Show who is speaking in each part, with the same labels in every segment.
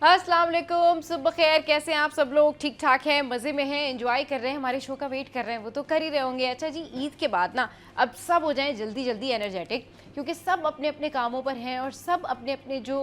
Speaker 1: अस्सलाम वालेकुम, सुबह खैर। कैसे हैं आप सब लोग? ठीक ठाक हैं, मज़े में हैं, एंजॉय कर रहे हैं, हमारे शो का वेट कर रहे हैं। वो तो कर ही रहे होंगे। अच्छा जी, ईद के बाद ना अब सब हो जाएं जल्दी जल्दी एनर्जेटिक, क्योंकि सब अपने अपने कामों पर हैं और सब अपने अपने जो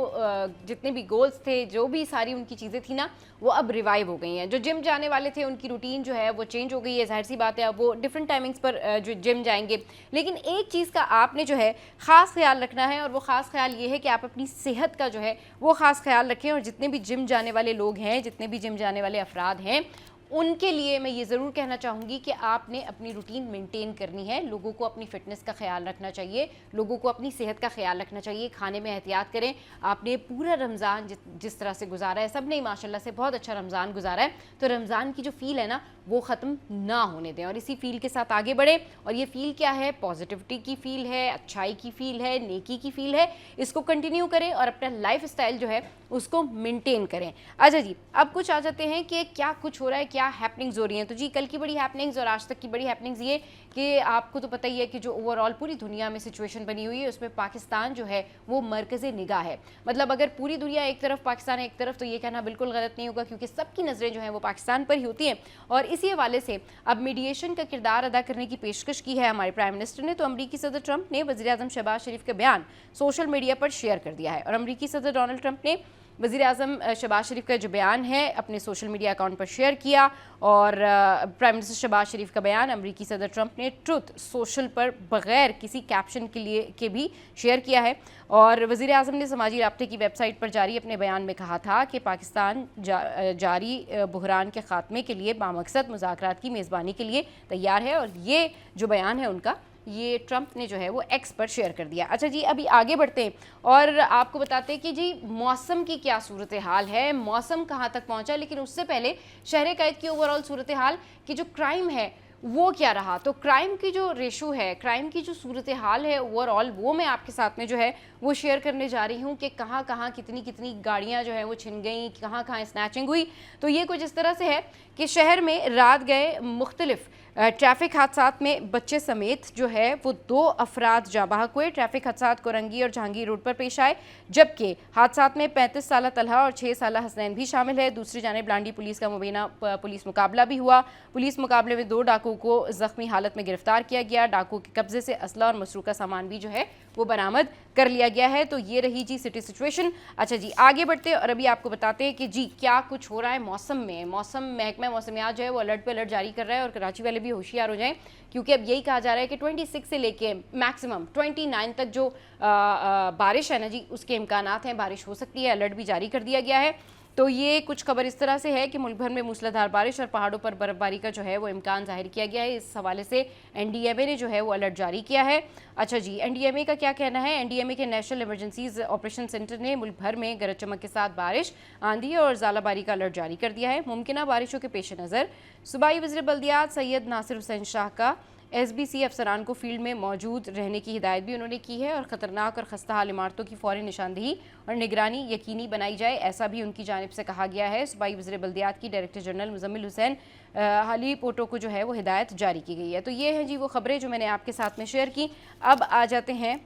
Speaker 1: जितने भी गोल्स थे, जो भी सारी उनकी चीज़ें थी ना, वो अब रिवाइव हो गई हैं। जो जिम जाने वाले थे उनकी रूटीन जो है वो चेंज हो गई है। जाहिर सी बात है, अब वो डिफरेंट टाइमिंग्स पर जो जिम जाएंगे। लेकिन एक चीज़ का आपने जो है ख़ास ख्याल रखना है, और वो ख़ास ख्याल ये है कि आप अपनी सेहत का जो है वो ख़ास ख्याल रखें। और जितने भी जिम जाने वाले लोग हैं, जितने भी जिम जाने वाले अफराद हैं, उनके लिए मैं ये ज़रूर कहना चाहूँगी कि आपने अपनी रूटीन मेंटेन करनी है। लोगों को अपनी फ़िटनेस का ख्याल रखना चाहिए, लोगों को अपनी सेहत का ख्याल रखना चाहिए, खाने में एहतियात करें। आपने पूरा रमज़ान जिस तरह से गुजारा है, सब ने माशाल्लाह से बहुत अच्छा रमज़ान गुजारा है, तो रमज़ान की जो फ़ील है ना, वो ख़त्म ना होने दें और इसी फ़ील के साथ आगे बढ़ें। और ये फ़ील क्या है? पॉजिटिविटी की फ़ील है, अच्छाई की फ़ील है, नेकी की फ़ील है। इसको कंटिन्यू करें और अपना लाइफ स्टाइल जो है उसको मेंटेन करें। अच्छा जी, अब कुछ आ जाते हैं कि क्या कुछ हो रहा है, क्या हैपनिंग्स हो रही हैं। तो जी, कल की बड़ी हैपनिंग्स और आज तक की बड़ी हैपनिंग्स ये कि आपको तो पता ही है कि जो ओवरऑल पूरी दुनिया में सिचुएशन बनी हुई है, उसमें पाकिस्तान जो है वो मरकज़े निगाह है। मतलब अगर पूरी दुनिया एक तरफ, पाकिस्तान एक तरफ, तो ये कहना बिल्कुल गलत नहीं होगा, क्योंकि सबकी नज़रें जो हैं वो पाकिस्तान पर ही होती हैं। और इसी हवाले से अब मीडिएशन का किरदार अदा करने की पेशकश की है हमारे प्राइम मिनिस्टर ने। तो अमरीकी सदर ट्रंप ने वज़ीर आज़म शहबाज शरीफ का बयान सोशल मीडिया पर शेयर कर दिया है। और अमरीकी सदर डोनाल्ड ट्रंप ने वज़ीर आज़म शहबाज शरीफ का जो बयान है अपने सोशल मीडिया अकाउंट पर शेयर किया। और प्राइम मिनिस्टर शहबाज शरीफ का बयान अमरीकी सदर ट्रंप ने ट्रुथ सोशल पर बग़ैर किसी कैप्शन के भी शेयर किया है। और वज़ीर आज़म ने समाजी राब्ते की वेबसाइट पर जारी अपने बयान में कहा था कि पाकिस्तान जारी बहरान के ख़ात्मे के लिए बामकसद मुज़ाकरात की मेज़बानी के लिए तैयार है। और ये जो बयान है उनका, ये ट्रंप ने जो है वो एक्स पर शेयर कर दिया। अच्छा जी, अभी आगे बढ़ते हैं और आपको बताते हैं कि जी मौसम की क्या सूरत हाल है, मौसम कहाँ तक पहुँचा। लेकिन उससे पहले शहर कैद की ओवरऑल सूरत हाल की जो क्राइम है वो क्या रहा। तो क्राइम की जो रेशो है, क्राइम की जो सूरत हाल है ओवरऑल, वो मैं आपके साथ में जो है वो शेयर करने जा रही हूँ कि कहाँ कहाँ कितनी कितनी गाड़ियाँ जो हैं वो छिन गई, कहाँ कहाँ स्नैचिंग हुई। तो ये कुछ इस तरह से है कि शहर में रात गए मुख्तलिफ ट्रैफिक हादसात में बच्चे समेत जो है वो 2 अफराद जाँ बहक हुए। ट्रैफिक हादसात कोरंगी और जहांगीर रोड पर पेश आए, जबकि हादसात में 35 साला तलहा और 6 साला हसनैन भी शामिल है। दूसरी जानिब लांडी पुलिस का मुबैना पुलिस मुकाबला भी हुआ। पुलिस मुकाबले में 2 डाकुओं को जख्मी हालत में गिरफ्तार किया गया। डाकुओं के कब्जे से असला और मसरूका सामान भी जो है वो बरामद कर लिया गया है। तो ये रही जी सिटी सिचुएशन। अच्छा जी, आगे बढ़ते और अभी आपको बताते हैं कि जी क्या कुछ हो रहा है मौसम में। मौसम महकमा मौसमियात जो है वो अलर्ट पे अलर्ट जारी कर रहा है और कराची वाले भी होशियार हो जाएं, क्योंकि अब यही कहा जा रहा है कि 26 से लेके मैक्सिमम 29 तक जो बारिश है ना जी, उसके इम्कानात हैं, बारिश हो सकती है। अलर्ट भी जारी कर दिया गया है। तो ये कुछ खबर इस तरह से है कि मुल्क भर में मूसलाधार बारिश और पहाड़ों पर बर्फबारी का जो है वो इम्कान जाहिर किया गया है। इस हवाले से एनडीएमए ने जो है वो अलर्ट जारी किया है। अच्छा जी, एनडीएमए का क्या कहना है? एनडीएमए के नेशनल इमरजेंसीज ऑपरेशन सेंटर ने मुल्क भर में गरज चमक के साथ बारिश, आंधी और ज़ालाबारी का अलर्ट जारी कर दिया है। मुमकिन बारिशों के पेश नज़र सूबाई वज़ीर बल्दियात सैयद नासिर हुसैन शाह का एसबीसी अफसरान को फील्ड में मौजूद रहने की हिदायत भी उन्होंने की है और ख़तरनाक और खस्ता हाल इमारतों की फ़ौरी निशानदेही और निगरानी यकीनी बनाई जाए, ऐसा भी उनकी जानिब से कहा गया है। सूबाई वज़ीर बल्दियात की डायरेक्टर जनरल मुजम्मिल हुसैन हाली पोटो को जो है वो हिदायत जारी की गई है। तो ये हैं जी वो ख़बरें जो मैंने आपके साथ में शेयर की। अब आ जाते हैं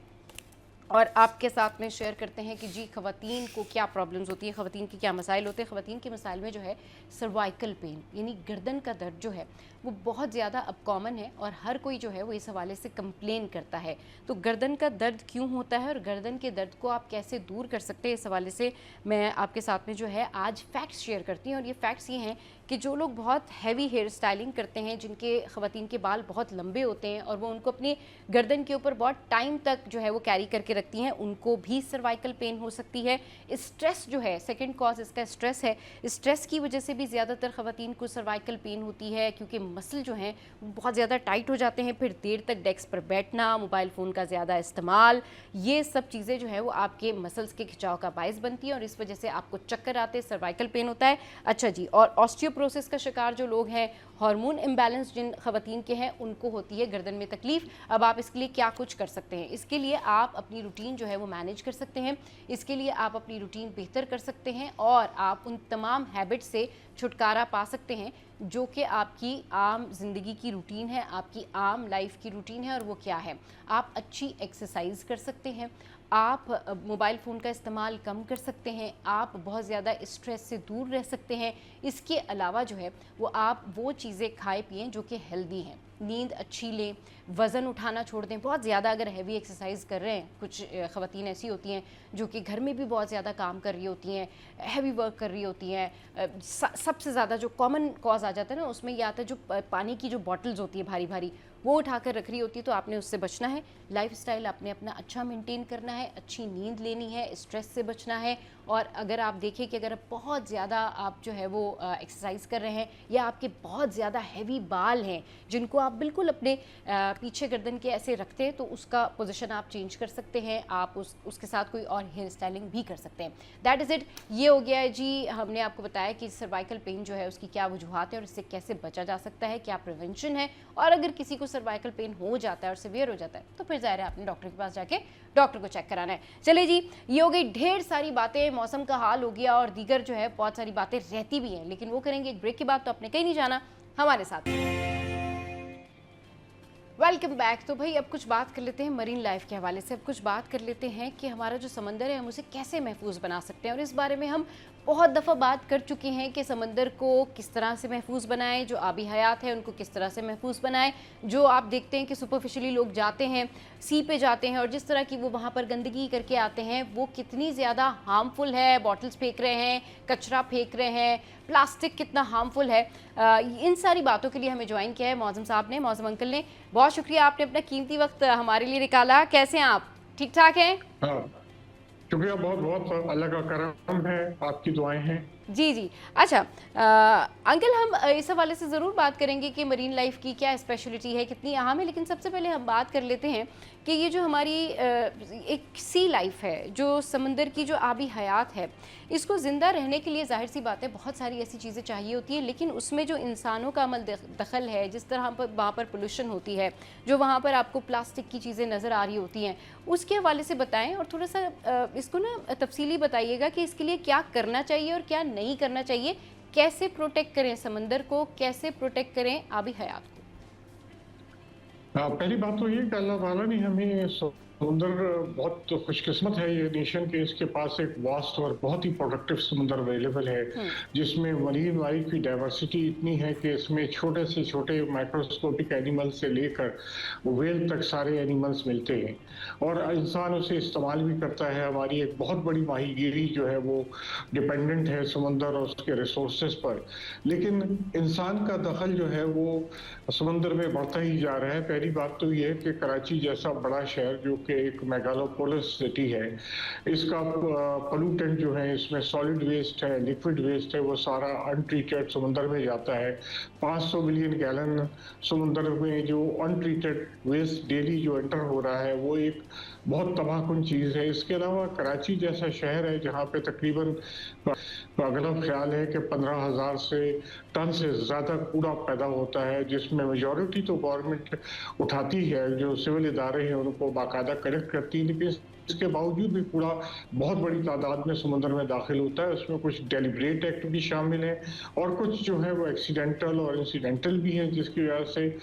Speaker 1: और आपके साथ में शेयर करते हैं कि जी ख़वातीन को क्या प्रॉब्लम्स होती हैं, ख़वातीन के क्या मसाइल होते हैं। ख़वातीन के मसाइल में जो है सर्वाइकल पेन यानी गर्दन का दर्द जो है वो बहुत ज़्यादा अब कॉमन है और हर कोई जो है वो इस हवाले से कंप्लेन करता है। तो गर्दन का दर्द क्यों होता है और गर्दन के दर्द को आप कैसे दूर कर सकते हैं, इस हवाले से मैं आपके साथ में जो है आज फैक्ट्स शेयर करती हूँ। और ये फैक्ट्स ये हैं कि जो लोग बहुत हैवी हेयर स्टाइलिंग करते हैं, जिनके ख़वातीन के बाल बहुत लंबे होते हैं और वो उनको अपनी गर्दन के ऊपर बहुत टाइम तक जो है वो कैरी करके रखती हैं, उनको भी सर्वाइकल पेन हो सकती है। स्ट्रेस जो है, सेकंड कॉज इसका स्ट्रेस है। स्ट्रेस की वजह से भी ज़्यादातर ख़वातीन को सर्वाइकल पेन होती है, क्योंकि मसल जो हैं बहुत ज़्यादा टाइट हो जाते हैं। फिर देर तक डेस्क पर बैठना, मोबाइल फ़ोन का ज़्यादा इस्तेमाल, ये सब चीज़ें जो है वो आपके मसल्स के खिंचाव का बायस बनती है और इस वजह से आपको चक्कर आते, सर्वाइकल पेन होता है। अच्छा जी, और ऑस्टियोपोरोसिस का शिकार जो लोग हैं, हार्मोन इम्बैलेंस जिन ख़वातीन के हैं, उनको होती है गर्दन में तकलीफ़। अब आप इसके लिए क्या कुछ कर सकते हैं? इसके लिए आप अपनी रूटीन जो है वो मैनेज कर सकते हैं। इसके लिए आप अपनी रूटीन बेहतर कर सकते हैं और आप उन तमाम हैबिट से छुटकारा पा सकते हैं जो कि आपकी आम ज़िंदगी की रूटीन है, आपकी आम लाइफ की रूटीन है। और वो क्या है? आप अच्छी एक्सरसाइज कर सकते हैं, आप मोबाइल फ़ोन का इस्तेमाल कम कर सकते हैं, आप बहुत ज़्यादा स्ट्रेस से दूर रह सकते हैं। इसके अलावा जो है वो आप वो चीज़ें खाएँ पिएँ जो कि हेल्दी हैं, नींद अच्छी लें, वज़न उठाना छोड़ दें। बहुत ज़्यादा अगर हैवी एक्सरसाइज कर रहे हैं, कुछ ख़वातीन ऐसी होती हैं जो कि घर में भी बहुत ज़्यादा काम कर रही होती हैं, हैवी वर्क कर रही होती हैं, सबसे ज़्यादा जो कॉमन कॉज आ जाता है ना उसमें ये आता है, जो पानी की जो बॉटल्स होती है भारी भारी वो उठाकर रख रही होती है, तो आपने उससे बचना है। लाइफस्टाइल आपने अपना अच्छा मेंटेन करना है, अच्छी नींद लेनी है, स्ट्रेस से बचना है। और अगर आप देखें कि अगर बहुत ज़्यादा आप जो है वो एक्सरसाइज कर रहे हैं, या आपके बहुत ज़्यादा हैवी बाल हैं जिनको आप बिल्कुल अपने पीछे गर्दन के ऐसे रखते हैं, तो उसका पोजीशन आप चेंज कर सकते हैं। आप उसके साथ कोई और हेयर स्टाइलिंग भी कर सकते हैं। That is it. ये हो गया है जी, हमने आपको बताया कि सर्वाइकल पेन जो है उसकी क्या वजूहत है और इससे कैसे बचा जा सकता है, क्या प्रिवेंशन है। और अगर किसी को सर्वाइकल पेन हो जाता है और सीवियर हो जाता है तो फिर ज़ाहिर है आपने डॉक्टर के पास जाके डॉक्टर को चेक कराना है। चलिए जी, ये हो गई ढेर सारी बातें, मौसम का हाल हो गया और दीगर जो है बहुत सारी बातें रहती भी हैं, लेकिन वो करेंगे एक ब्रेक के बाद। तो आपने कहीं नहीं जाना, हमारे साथ। Welcome back. तो भाई अब कुछ बात कर लेते हैं मरीन लाइफ के हवाले से। अब कुछ बात कर लेते हैं कि हमारा जो समंदर है हम उसे कैसे महफूज बना सकते हैं। और इस बारे में हम बहुत दफ़ा बात कर चुके हैं कि समंदर को किस तरह से महफूज बनाएं, जो आबी हयात है उनको किस तरह से महफूज बनाएं। जो आप देखते हैं कि सुपरफिशली लोग जाते हैं, सी पे जाते हैं और जिस तरह की वो वहाँ पर गंदगी करके आते हैं वो कितनी ज़्यादा हार्मफुल है। बॉटल्स फेंक रहे हैं, कचरा फेंक रहे हैं, प्लास्टिक कितना हार्मफुल है। इन सारी बातों के लिए हमें ज्वाइन किया है मौज़म साहब ने, मौज़म अंकल ने। बहुत शुक्रिया, आपने अपना कीमती वक्त हमारे लिए निकाला। कैसे हैं आप? ठीक ठाक हैं?
Speaker 2: हाँ, शुक्रिया, बहुत बहुत अल्लाह का करम है, आपकी दुआएं हैं।
Speaker 1: जी जी। अच्छा अंकल, हम इस हवाले से ज़रूर बात करेंगे कि मरीन लाइफ की क्या स्पेशलिटी है, कितनी अहम है, लेकिन सबसे पहले हम बात कर लेते हैं कि ये जो हमारी एक सी लाइफ है, जो समंदर की जो आबी हयात है, इसको ज़िंदा रहने के लिए ज़ाहिर सी बात है बहुत सारी ऐसी चीज़ें चाहिए होती हैं, लेकिन उसमें जो इंसानों का अमल दखल है, जिस तरह पर वहाँ पर पोल्यूशन होती है, जो वहाँ पर आपको प्लास्टिक की चीज़ें नज़र आ रही होती हैं, उसके हवाले से बताएं और थोड़ा सा इसको ना तफसीली बताइएगा कि इसके लिए क्या करना चाहिए और क्या नहीं करना चाहिए। कैसे प्रोटेक्ट करें समंदर को, कैसे प्रोटेक्ट करें आबी हयात को।
Speaker 2: पहली बात तो ये कि अल्लाह ताला ने हमें समुंदर, बहुत खुशकिस्मत है ये नेशन के, इसके पास एक वास्ट और बहुत ही प्रोडक्टिव समुंदर अवेलेबल है, जिसमें मरीन लाइफ की डाइवर्सिटी इतनी है कि इसमें छोटे से छोटे माइक्रोस्कोपिक एनिमल से लेकर वेल तक सारे एनिमल्स मिलते हैं और इंसान उसे इस्तेमाल भी करता है। हमारी एक बहुत बड़ी माहीगीरी जो है वो डिपेंडेंट है समुंदर और उसके रिसोर्सेज पर, लेकिन इंसान का दखल जो है वो समुंदर में बढ़ता ही जा रहा है। पहली बात तो ये है कि कराची जैसा बड़ा शहर जो कि एक मेगालोपोलिस सिटी है, इसका पोल्यूटेंट जो है, इसमें सॉलिड वेस्ट है, लिक्विड वेस्ट है, वो सारा अनट्रीटेड समुंदर में जाता है। 500 मिलियन गैलन समुंदर में जो अनट्रीटेड वेस्ट डेली जो एंटर हो रहा है वो एक बहुत तबाहकुन चीज़ है। इसके अलावा कराची जैसा शहर है जहाँ पे तकरीबन अगला ख्याल है कि 15,000 से टन से ज़्यादा कूड़ा पैदा होता है, जिसमें मेजॉरिटी तो गवर्नमेंट उठाती है, जो सिविल इदारे हैं उनको बाकायदा कलेक्ट करती है, लेकिन इसके बावजूद भी कूड़ा बहुत बड़ी तादाद में समुद्र में दाखिल होता है। उसमें कुछ डेलिब्रेट एक्ट भी शामिल है और कुछ जो है वो एक्सीडेंटल और इंसिडेंटल भी है, जिसकी वजह से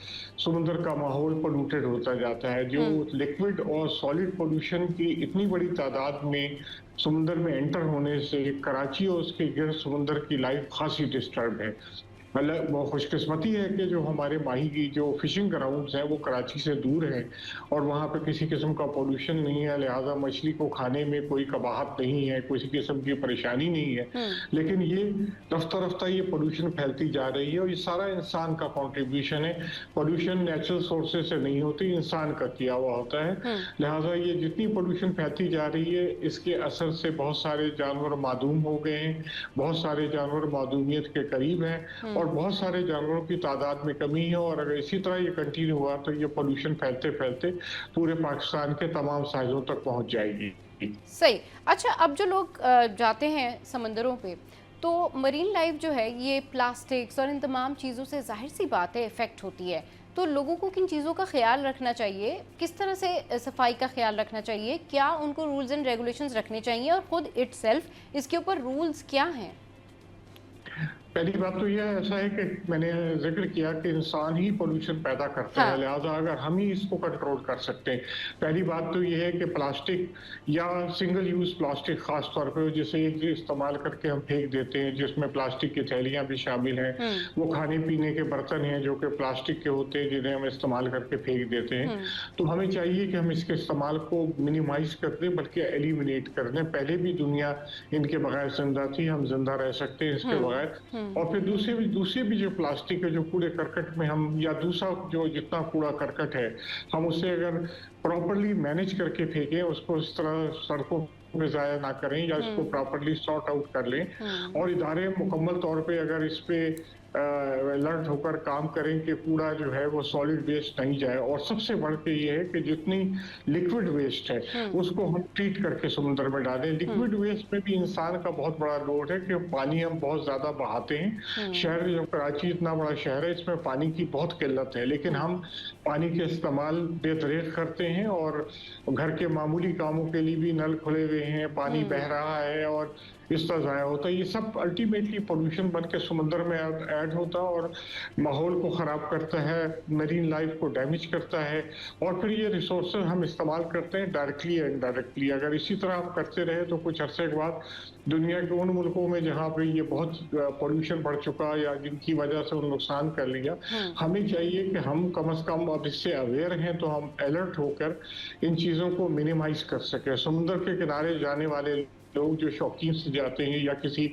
Speaker 2: समुद्र का माहौल पोल्यूटेड होता जाता है। जो लिक्विड और सॉलिड पोल्यूशन की इतनी बड़ी तादाद में समुद्र में एंटर होने से कराची और उसके गिर्द समुद्र की लाइफ खासी डिस्टर्ब है। वो खुशकिस्मती है कि जो हमारे माही की जो फिशिंग ग्राउंड्स हैं वो कराची से दूर हैं और वहाँ पे किसी किस्म का पोल्यूशन नहीं है, लिहाजा मछली को खाने में कोई कबाहत नहीं है, किसी किस्म की परेशानी नहीं है। लेकिन ये रफ्ता रफ्ता ये पोल्यूशन फैलती जा रही है और ये सारा इंसान का कंट्रीब्यूशन है। पोल्यूशन नेचुरल सोर्सेज से नहीं होती, इंसान का किया हुआ होता है। लिहाजा ये जितनी पोल्यूशन फैलती जा रही है, इसके असर से बहुत सारे जानवर मादूम हो गए हैं, बहुत सारे जानवर मादूमियत के करीब हैं और बहुत सारे जानवरों की तादाद में कमी है। और अगर इसी तरह ये कंटिन्यू हुआ तो ये पोल्यूशन फैलते फैलते पूरे पाकिस्तान के तमाम साहिलों तक पहुंच जाएगी।
Speaker 1: सही। अच्छा, अब जो लोग जाते हैं समंदरों पे, तो मरीन लाइफ जो है ये प्लास्टिक्स और इन तमाम चीज़ों से जाहिर सी बात है इफ़ेक्ट होती है, तो लोगों को किन चीज़ों का ख्याल रखना चाहिए, किस तरह से सफाई का ख्याल रखना चाहिए, क्या उनको रूल्स एंड रेगुलेशंस रखने चाहिए और ख़ुद इटसेल्फ इसके ऊपर रूल्स क्या हैं?
Speaker 2: पहली बात तो ये ऐसा है कि मैंने ज़िक्र किया कि इंसान ही पॉल्यूशन पैदा करता है,
Speaker 1: हाँ।
Speaker 2: लिहाज़ा अगर हम ही इसको कंट्रोल कर सकते हैं। पहली बात तो ये है कि प्लास्टिक या सिंगल यूज़ प्लास्टिक ख़ास तौर पे जिसे एक इस्तेमाल करके हम फेंक देते हैं, जिसमें प्लास्टिक की थैलियाँ भी शामिल हैं।
Speaker 1: हुँ,
Speaker 2: वो खाने-पीने के बर्तन हैं जो कि प्लास्टिक के होते हैं, जिन्हें हम इस्तेमाल करके फेंक देते हैं।
Speaker 1: हुँ,
Speaker 2: तो हमें चाहिए कि हम इसके इस्तेमाल को मिनिमाइज़ कर दें, बल्कि एलिमिनेट कर दें। पहले भी दुनिया इनके बगैर ज़िंदा थी, हम ज़िंदा रह सकते हैं इसके
Speaker 1: हुँ,
Speaker 2: बगैर।
Speaker 1: हुँ,
Speaker 2: और फिर दूसरे भी जो प्लास्टिक है जो कूड़े-करकट में हम या दूसरा जो जितना कूड़ा-करकट है, हम उसे अगर प्रॉपर्ली मैनेज करके फेंकें, उसको इस तरह सड़कों पे ज़ाया ना करें या इसको
Speaker 1: हुँ,
Speaker 2: प्रॉपर्ली सॉर्ट आउट कर लें
Speaker 1: हुँ,
Speaker 2: और इदारे मुकम्मल तौर पे अगर इस पे अलर्ट होकर काम करें कि कूड़ा जो है वो सॉलिड वेस्ट नहीं जाए और सबसे बढ़ के ये है कि जितनी लिक्विड वेस्ट है
Speaker 1: हुँ,
Speaker 2: उसको हम ट्रीट करके समुद्र में डालें।
Speaker 1: हुँ,
Speaker 2: लिक्विड वेस्ट में भी इंसान का बहुत बड़ा रोल है कि पानी हम बहुत ज़्यादा बहाते हैं।
Speaker 1: हुँ,
Speaker 2: शहर जो कराची इतना बड़ा शहर है इसमें पानी की बहुत किल्लत है, लेकिन
Speaker 1: हुँ,
Speaker 2: हम पानी के इस्तेमाल बेदरेक करते हैं और घर के मामूली कामों के लिए भी नल खुले हुए हैं, पानी बह
Speaker 1: हुँ,
Speaker 2: रहा है और इस तरह ज़ाया होता है। ये सब अल्टीमेटली पॉल्यूशन बन के समुद्र में ऐड होता है और माहौल को ख़राब करता है, मेरीन लाइफ को डैमेज करता है और फिर ये रिसोर्सेज़ हम इस्तेमाल करते हैं डायरेक्टली या इनडायरेक्टली। अगर इसी तरह हम करते रहे तो कुछ अरसे के बाद दुनिया के उन मुल्कों में जहाँ पे ये बहुत पॉल्यूशन बढ़ चुका या जिनकी वजह से उन्हें नुकसान कर लिया,
Speaker 1: हुँ,
Speaker 2: हमें चाहिए कि हम कम से कम अब इससे अवेयर हैं तो हम अलर्ट होकर इन चीज़ों को मिनिमाइज़ कर सकें। समुद्र के किनारे जाने वाले लोग जो शौकीन से जाते हैं या किसी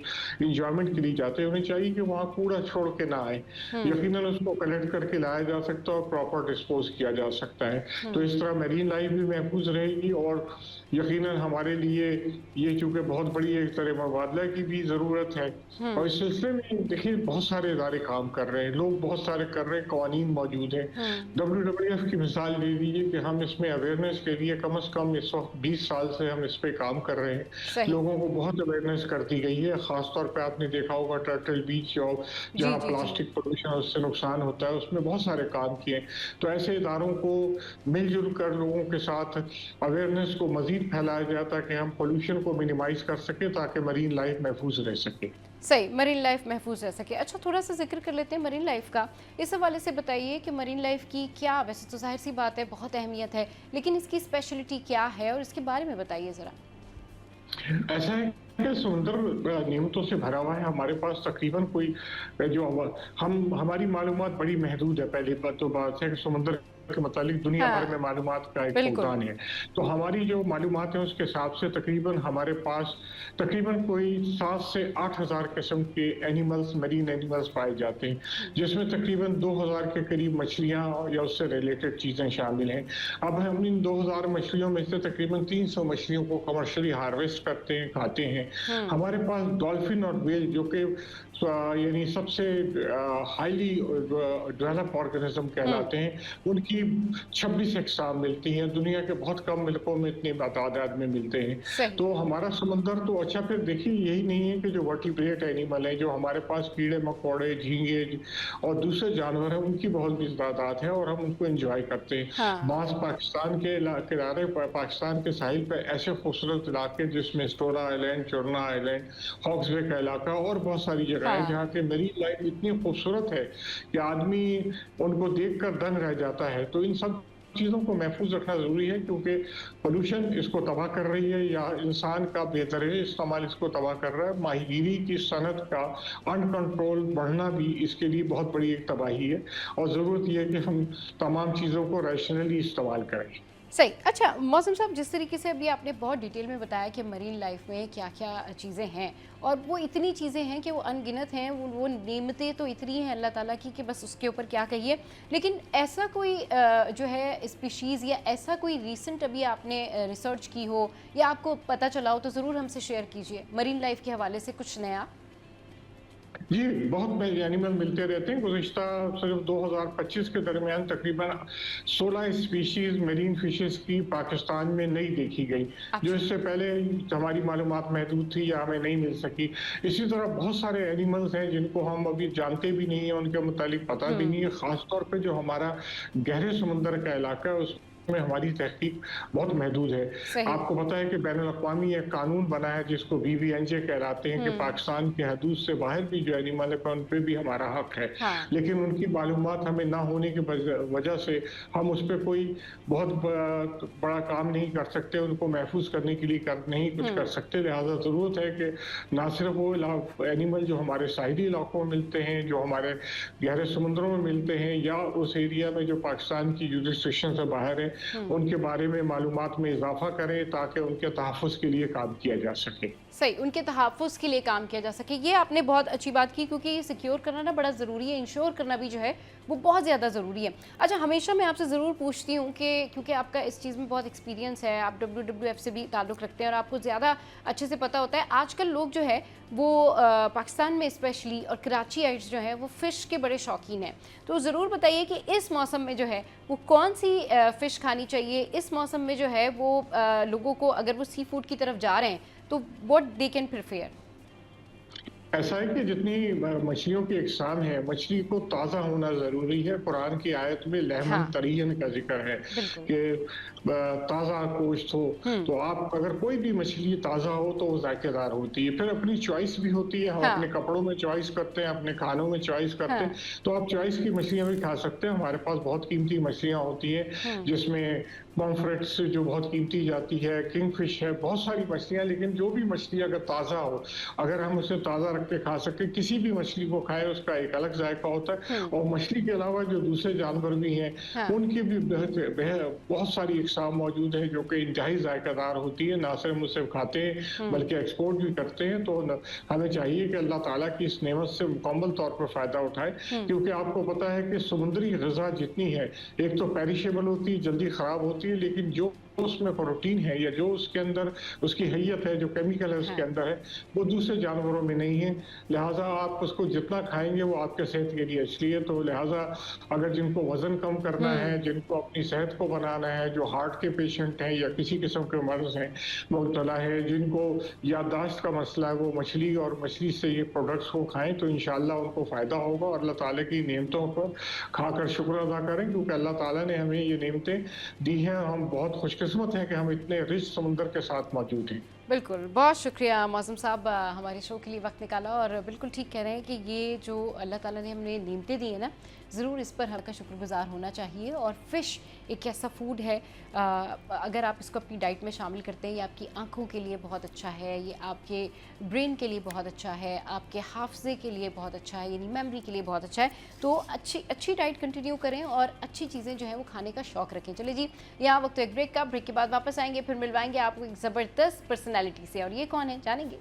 Speaker 2: एन्जॉयमेंट के लिए जाते हैं, उन्हें चाहिए कि वहाँ कूड़ा छोड़ के ना आएँ।
Speaker 1: हुँ,
Speaker 2: यकीनन उसको कलेक्ट करके लाया जा सकता है और प्रॉपर डिस्पोज़ किया जा सकता है। तो
Speaker 1: हुँ,
Speaker 2: इस तरह मैरीन लाइफ भी महफूज़ रहेगी और यकीनन हमारे लिए ये चूँकि बहुत बड़ी एक तरह मुबादला की भी ज़रूरत है
Speaker 1: हुँ,
Speaker 2: और इस सिलसिले में देखिए बहुत सारे इदारे काम कर रहे हैं, लोग बहुत सारे कर रहे हैं, कवानीन मौजूद हैं।
Speaker 1: हुँ,
Speaker 2: WWF की मिसाल ले लीजिए कि हम इसमें अवेयरनेस के लिए कम से कम इस वक़्त 20 साल से हम इस पे काम कर रहे हैं।
Speaker 1: सही।
Speaker 2: लोगों को बहुत अवेयरनेस कर दी गई है, ख़ास तौर पे आपने देखा होगा टर्टल बीच और
Speaker 1: जी,
Speaker 2: जहाँ
Speaker 1: जी, जी।
Speaker 2: प्लास्टिक पॉल्यूशन उससे नुकसान होता है, उसमें बहुत सारे काम किए। तो ऐसे इदारों को मिल-जुल कर लोगों के साथ अवेयरनेस को मज़ीद फैलाया जाए ताकि हम पॉल्यूशन को मिनिमाइज़ कर सकें ताकि मरीन लाइफ महफूज़ रह सके।
Speaker 1: सही, मरीन लाइफ महफूज रह सके। अच्छा, थोड़ा-सा ज़िक्र कर लेते हैं मरीन लाइफ का। इस हवाले से बताइए कि मरीन लाइफ की क्या, वैसे तो ज़ाहिर-सी बात है बहुत अहमियत है, लेकिन इसकी स्पेशलिटी क्या है और इसके बारे में बताइए ज़रा?
Speaker 2: ऐसा है कि समुद्र नियमतों से भरा हुआ है। हमारे पास तकरीबन कोई जो हम हमारी मालूमात बड़ी महदूद है। पहली बात तो बात है कि समुद्र के मुतालिक दुनिया भर में
Speaker 1: हाँ,
Speaker 2: मालूमात का एक
Speaker 1: बिल्कुल।
Speaker 2: फुलदान है। तो हमारी जो मालूमात है उसके हिसाब से तकरीबन हमारे पास तकरीबन कोई 7 से 8,000 किस्म के एनिमल्स, मरीन एनिमल्स पाए जाते हैं,
Speaker 1: हुँ,
Speaker 2: जिसमें तकरीबन 2,000 के करीब मछलियाँ या उससे रिलेटेड चीज़ें शामिल हैं। अब हम इन 2,000 मछलियों में से तकरीबन 300 मछलियों को कमर्शियली हार्वेस्ट करते हैं, खाते हैं।
Speaker 1: हुँ,
Speaker 2: हमारे पास डॉल्फिन और व्हेल जो कि यानी सबसे हाईली डेवलप ऑर्गेनिज्म
Speaker 1: हुँ,
Speaker 2: कहलाते हैं, उनकी 26 अक़साम मिलती हैं। दुनिया के बहुत कम मुल्कों में इतनी तादाद में मिलते हैं।
Speaker 1: सही।
Speaker 2: तो हमारा समंदर तो अच्छा, फिर देखिए यही नहीं है कि जो वर्टिब्रेट एनिमल हैं, जो हमारे पास कीड़े-मकोड़े, झींगे और दूसरे जानवर हैं, उनकी बहुत भी तादाद है और हम उनको एन्जॉय करते हैं।
Speaker 1: हाँ,
Speaker 2: बाज़ पाकिस्तान के किनारे पर, पाकिस्तान के साहिल पे ऐसे खूबसूरत इलाके जिसमें स्टोरा आइलैंड, चुरना आइलैंड, हॉक्स बे का इलाका और बहुत सारी जगह है
Speaker 1: हाँ।
Speaker 2: जहाँ की मरीन लाइफ इतनी खूबसूरत है कि आदमी उनको देखकर दंग रह जाता है। तो इन सब चीज़ों को महफूज़ रखना ज़रूरी है क्योंकि पॉल्यूशन इसको तबाह कर रही है या इंसान का बेदरजे इस्तेमाल इसको तबाह कर रहा है। माहीगीरी की सनत का अनकंट्रोल बढ़ना भी इसके लिए बहुत बड़ी एक तबाही है और ज़रूरत ये है कि हम तमाम चीज़ों को रैशनली इस्तेमाल करें।
Speaker 1: सही। अच्छा, मौसम साहब, जिस तरीके से अभी आपने बहुत डिटेल में बताया कि मरीन लाइफ में क्या-क्या चीज़ें हैं और वो इतनी चीज़ें हैं कि वो अनगिनत हैं, वो नेमतें तो इतनी हैं अल्लाह ताला की कि बस उसके ऊपर क्या कहिए। लेकिन ऐसा कोई जो है स्पीशीज़ या ऐसा कोई रीसेंट अभी आपने रिसर्च की हो या आपको पता चला हो तो ज़रूर हमसे शेयर कीजिए, मरीन लाइफ के हवाले से कुछ नया?
Speaker 2: जी, बहुत एनिमल मिलते रहते हैं। गुज़िश्ता सिर्फ 2025 के दरमियान तकरीबन 16 स्पीशीज़ मेरीन फिशेज़ की पाकिस्तान में नहीं देखी गई, जो
Speaker 1: अच्छा।
Speaker 2: इससे पहले हमारी मालूमात महदूद थी या हमें नहीं मिल सकी। इसी तरह बहुत सारे एनिमल्स हैं जिनको हम अभी जानते भी नहीं हैं, उनके मुतालिक पता भी
Speaker 1: हुँ,
Speaker 2: नहीं है। ख़ास तौर पे जो हमारा गहरे समुंदर का इलाका है, उस में हमारी तहकीक बहुत महदूद है।
Speaker 1: सही।
Speaker 2: आपको पता है कि बैनुल-अक़वामी एक कानून बना है जिसको बीबीएनजे कहलाते हैं कि
Speaker 1: हुँ।
Speaker 2: पाकिस्तान की हदूद से बाहर भी जो एनिमल है उन पे भी हमारा हक है।
Speaker 1: हाँ।
Speaker 2: लेकिन उनकी मालूमात हमें ना होने की वजह से हम उस पे कोई बहुत बड़ा काम नहीं कर सकते, उनको महफूज़ करने के लिए नहीं कुछ कर
Speaker 1: हुँ।
Speaker 2: सकते। लिहाज़ा ज़रूरत है कि ना सिर्फ़ वो एनिमल जो हमारे साहिली इलाकों में मिलते हैं, जो हमारे गहरे समुद्रों में मिलते हैं या उस एरिया में जो पाकिस्तान की जुरिसडिक्शन से बाहर है,
Speaker 1: हुँ।
Speaker 2: उनके बारे में मालूमात में इज़ाफ़ा करें ताकि उनके तहफ़्फ़ुज़ के लिए काम किया जा सके।
Speaker 1: सही, उनके तहफ़्फ़ुज़ के लिए काम किया जा सके। ये आपने बहुत अच्छी बात की, क्योंकि ये सिक्योर करना ना बड़ा ज़रूरी है, इंश्योर करना भी जो है वो बहुत ज़्यादा ज़रूरी है। अच्छा, हमेशा मैं आपसे ज़रूर पूछती हूँ कि क्योंकि आपका इस चीज़ में बहुत एक्सपीरियंस है, आप WWF से भी ताल्लुक़ रखते हैं और आपको ज़्यादा अच्छे से पता होता है। आजकल लोग जो है वो पाकिस्तान में स्पेशली और कराचीइट्स जो हैं वो फ़िश के बड़े शौकीन हैं। तो ज़रूर बताइए कि इस मौसम में जो है वो कौन-सी फ़िश खानी चाहिए? इस मौसम में जो है वो लोगों को, अगर वो सी फूड की तरफ जा रहे हैं, तो व्हाट दे कैन प्रेफर?
Speaker 2: ऐसा है कि जितनी मछलियों की इकसाम है, मछली को ताज़ा होना ज़रूरी है। कुरान की आयत में लहमन
Speaker 1: हाँ,
Speaker 2: तरियन का ज़िक्र है
Speaker 1: बिल्कुल।
Speaker 2: कि ताज़ा गोश्त हो,
Speaker 1: हुँ।
Speaker 2: तो आप अगर कोई भी मछली ताज़ा हो तो वो ज़ायकेदार होती है। फिर अपनी चॉइस भी होती है, हम अपने
Speaker 1: हाँ,
Speaker 2: कपड़ों में चॉइस करते हैं, अपने खानों में चॉइस करते हैं,
Speaker 1: हाँ।
Speaker 2: तो आप चॉइस की मछलियाँ भी खा सकते हैं। हमारे पास बहुत कीमती मछलियाँ होती हैं,
Speaker 1: हुँ।
Speaker 2: जिसमें पॉम्फ्रेट्स जो बहुत कीमती जाती है, किंगफ़िश है, बहुत सारी मछलियाँ, लेकिन जो भी मछली अगर ताज़ा हो, अगर हम उसे ताज़ा रख के खा सकें, किसी भी मछली को खाएँ उसका एक अलग जायका होता है।
Speaker 1: हुँ।
Speaker 2: और मछली के अलावा जो दूसरे जानवर भी हैं,
Speaker 1: हाँ।
Speaker 2: उनकी भी बहुत सारी अक़साम मौजूद हैं जो कि इंतहाई जायकादार होती है। ना सिर्फ़ उसे खाते हैं
Speaker 1: हुँ।
Speaker 2: बल्कि एक्सपोर्ट भी करते हैं। तो हमें चाहिए कि अल्लाह ताला की इस नेमत से मुकम्मल तौर पर फ़ायदा उठाएँ,
Speaker 1: हुँ।
Speaker 2: क्योंकि आपको पता है कि समुद्री ग़िज़ा जितनी है, एक तो पेरिशेबल होती है, जल्दी ख़राब होती है, लेकिन जो उसमें प्रोटीन है या जो उसके अंदर उसकी हैयत है, जो केमिकल है उसके
Speaker 1: हाँ।
Speaker 2: अंदर है, वो दूसरे जानवरों में नहीं है। लिहाज़ा आप उसको जितना खाएँगे वो आपके सेहत के लिए अच्छी है। तो लिहाज़ा अगर जिनको वज़न कम करना है,
Speaker 1: हुँ।
Speaker 2: जिनको अपनी सेहत को बनाना है, जो हार्ट के पेशेंट हैं या किसी किस्म के मर्ज़ हैं मुब्तला है, जिनको याददाश्त का मसला है, वो मछली और मछली से ये प्रोडक्ट्स को खाएँ तो इंशाअल्लाह उनको फ़ायदा होगा और अल्लाह ताला की नेमतों पर खाकर शुक्र अदा करें, क्योंकि अल्लाह ताला ने हमें ये नेमतें दी हैं। हम बहुत खुशकिस्मत हैं कि हम इतने रिच समुंदर के साथ मौजूद हैं।
Speaker 1: बिल्कुल, बहुत शुक्रिया मौसम साहब, हमारे शो के लिए वक्त निकाला। और बिल्कुल ठीक कह रहे हैं कि ये जो अल्लाह ताला ने हमें नेमतें दी हैं ना, ज़रूर इस पर हल्का शुक्रगुज़ार होना चाहिए। और फ़िश एक ऐसा फूड है, अगर आप इसको अपनी डाइट में शामिल करते हैं, ये आपकी आँखों के लिए बहुत अच्छा है, ये आपके ब्रेन के लिए बहुत अच्छा है, आपके हाफ़्ज़े के लिए बहुत अच्छा है, यानी मेमोरी के लिए बहुत अच्छा है। तो अच्छी डाइट कंटिन्यू करें और अच्छी चीज़ें जो हैं वो खाने का शौक़ रखें। चलिए जी, यहाँ वक्त एक ब्रेक का, ब्रेक के बाद वापस आएँगे, फिर मिलवाएँगे आपको एक ज़बरदस्त पर्सनैलिटी से। और ये कौन है जानेंगे।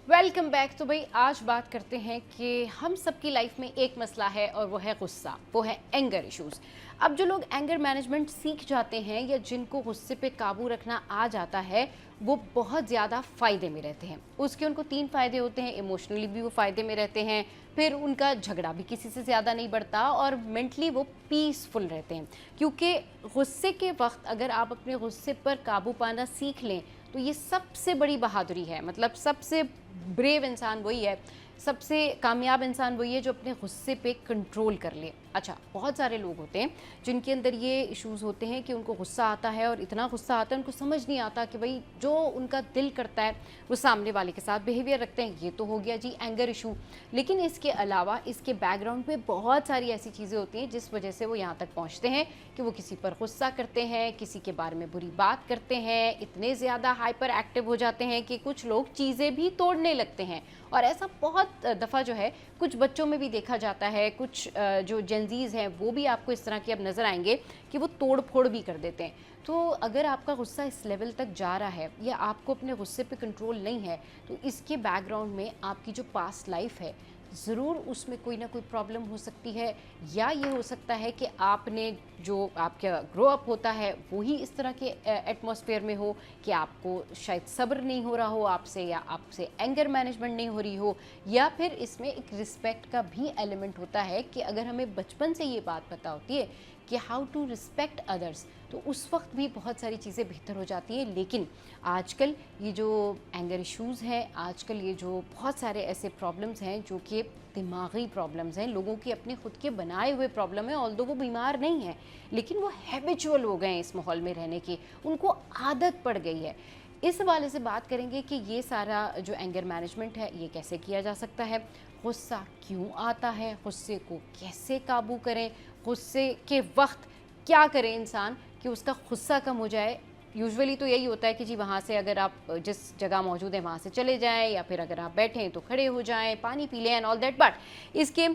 Speaker 1: Welcome back. तो भाई आज बात करते हैं कि हम सबकी लाइफ में एक मसला है और वो है गुस्सा, वो है एंगर इश्यूज़। अब जो लोग एंगर मैनेजमेंट सीख जाते हैं या जिनको गुस्से पे काबू रखना आ जाता है, वो बहुत ज़्यादा फ़ायदे में रहते हैं। उसके उनको 3 फ़ायदे होते हैं, इमोशनली भी वो फ़ायदे में रहते हैं, फिर उनका झगड़ा भी किसी से ज़्यादा नहीं बढ़ता और मेंटली वो पीसफुल रहते हैं। क्योंकि गुस्से के वक्त अगर आप अपने गुस्से पर काबू पाना सीख लें तो ये सबसे बड़ी बहादुरी है। मतलब सबसे ब्रेव इंसान वही है, सबसे कामयाब इंसान वही है जो अपने गुस्से पे कंट्रोल कर ले। अच्छा, बहुत सारे लोग होते हैं जिनके अंदर ये इश्यूज़ होते हैं कि उनको गुस्सा आता है और इतना गुस्सा आता है उनको समझ नहीं आता कि भाई जो उनका दिल करता है वो सामने वाले के साथ बिहेवियर रखते हैं। ये तो हो गया जी एंगर इशू, लेकिन इसके अलावा इसके बैकग्राउंड में बहुत सारी ऐसी चीज़ें होती हैं जिस वजह से वो यहाँ तक पहुँचते हैं कि वो किसी पर गुस्सा करते हैं, किसी के बारे में बुरी बात करते हैं, इतने ज़्यादा हाइपर एक्टिव हो जाते हैं कि कुछ लोग चीज़ें भी तोड़ने लगते हैं। और ऐसा बहुत दफ़ा जो है कुछ बच्चों में भी देखा जाता है, कुछ जो जेनज़ीज़ हैं वो भी आपको इस तरह के अब नज़र आएंगे कि वो तोड़ फोड़ भी कर देते हैं। तो अगर आपका गुस्सा इस लेवल तक जा रहा है या आपको अपने गुस्से पे कंट्रोल नहीं है, तो इसके बैकग्राउंड में आपकी जो पास्ट लाइफ है ज़रूर उसमें कोई ना कोई प्रॉब्लम हो सकती है। या ये हो सकता है कि आपने जो आपका ग्रो अप होता है वही इस तरह के एटमॉस्फेयर में हो कि आपको शायद सब्र नहीं हो रहा हो आपसे, या आपसे एंगर मैनेजमेंट नहीं हो रही हो, या फिर इसमें एक रिस्पेक्ट का भी एलिमेंट होता है कि अगर हमें बचपन से ये बात पता होती है कि हाउ टू रिस्पेक्ट अदर्स, तो उस वक्त भी बहुत सारी चीज़ें बेहतर हो जाती हैं। लेकिन आजकल ये जो एंगर इश्यूज़ हैं, आजकल ये जो बहुत सारे ऐसे प्रॉब्लम्स हैं जो कि दिमागी प्रॉब्लम्स हैं, लोगों की अपने खुद के बनाए हुए प्रॉब्लम है, ऑल्दो वो बीमार नहीं है लेकिन वो हैबिचुअल हो गए हैं इस माहौल में रहने की, उनको आदत पड़ गई है। इस हवाले से बात करेंगे कि ये सारा जो एंगर मैनेजमेंट है ये कैसे किया जा सकता है, गुस्सा क्यों आता है, गुस्से को कैसे काबू करें, गुस्से के वक्त क्या करें इंसान कि उसका गुस्सा कम हो जाए। यूजुअली तो यही होता है कि जी वहाँ से अगर आप जिस जगह मौजूद हैं वहाँ से चले जाएं, या फिर अगर आप बैठे हैं तो खड़े हो जाएं, पानी पी लें एंड ऑल दैट। बट इसके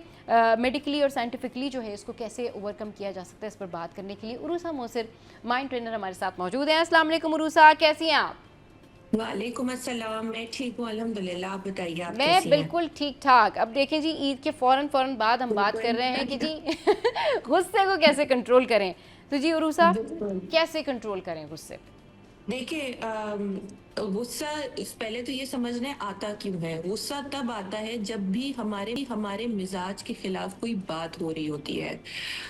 Speaker 1: मेडिकली और साइंटिफिकली जो है इसको कैसे ओवरकम किया जा सकता है, इस पर बात करने के लिए उरूसा मोसिर माइंड ट्रेनर हमारे साथ मौजूद हैं। अस्सलाम वालेकुम उरूसा, कैसी हैं आप?
Speaker 3: वालेकुम अस्सलाम। मैं ठीक हूँ अल्हम्दुलिल्लाह। आप बताइए, आप
Speaker 1: मैं
Speaker 3: कैसी हैं?
Speaker 1: बिल्कुल ठीक ठाक। अब देखें जी, ईद के फ़ौरन बाद हम बात कर रहे हैं कि जी गुस्से को कैसे कंट्रोल करें। तो जी उरूसा,
Speaker 3: बिल्कुल।
Speaker 1: कैसे कंट्रोल करें गुस्से?
Speaker 3: देखिए, गुस्सा पहले तो ये समझना है आता क्यों है। गुस्सा तब आता है जब भी हमारे मिजाज के खिलाफ कोई बात हो रही होती है।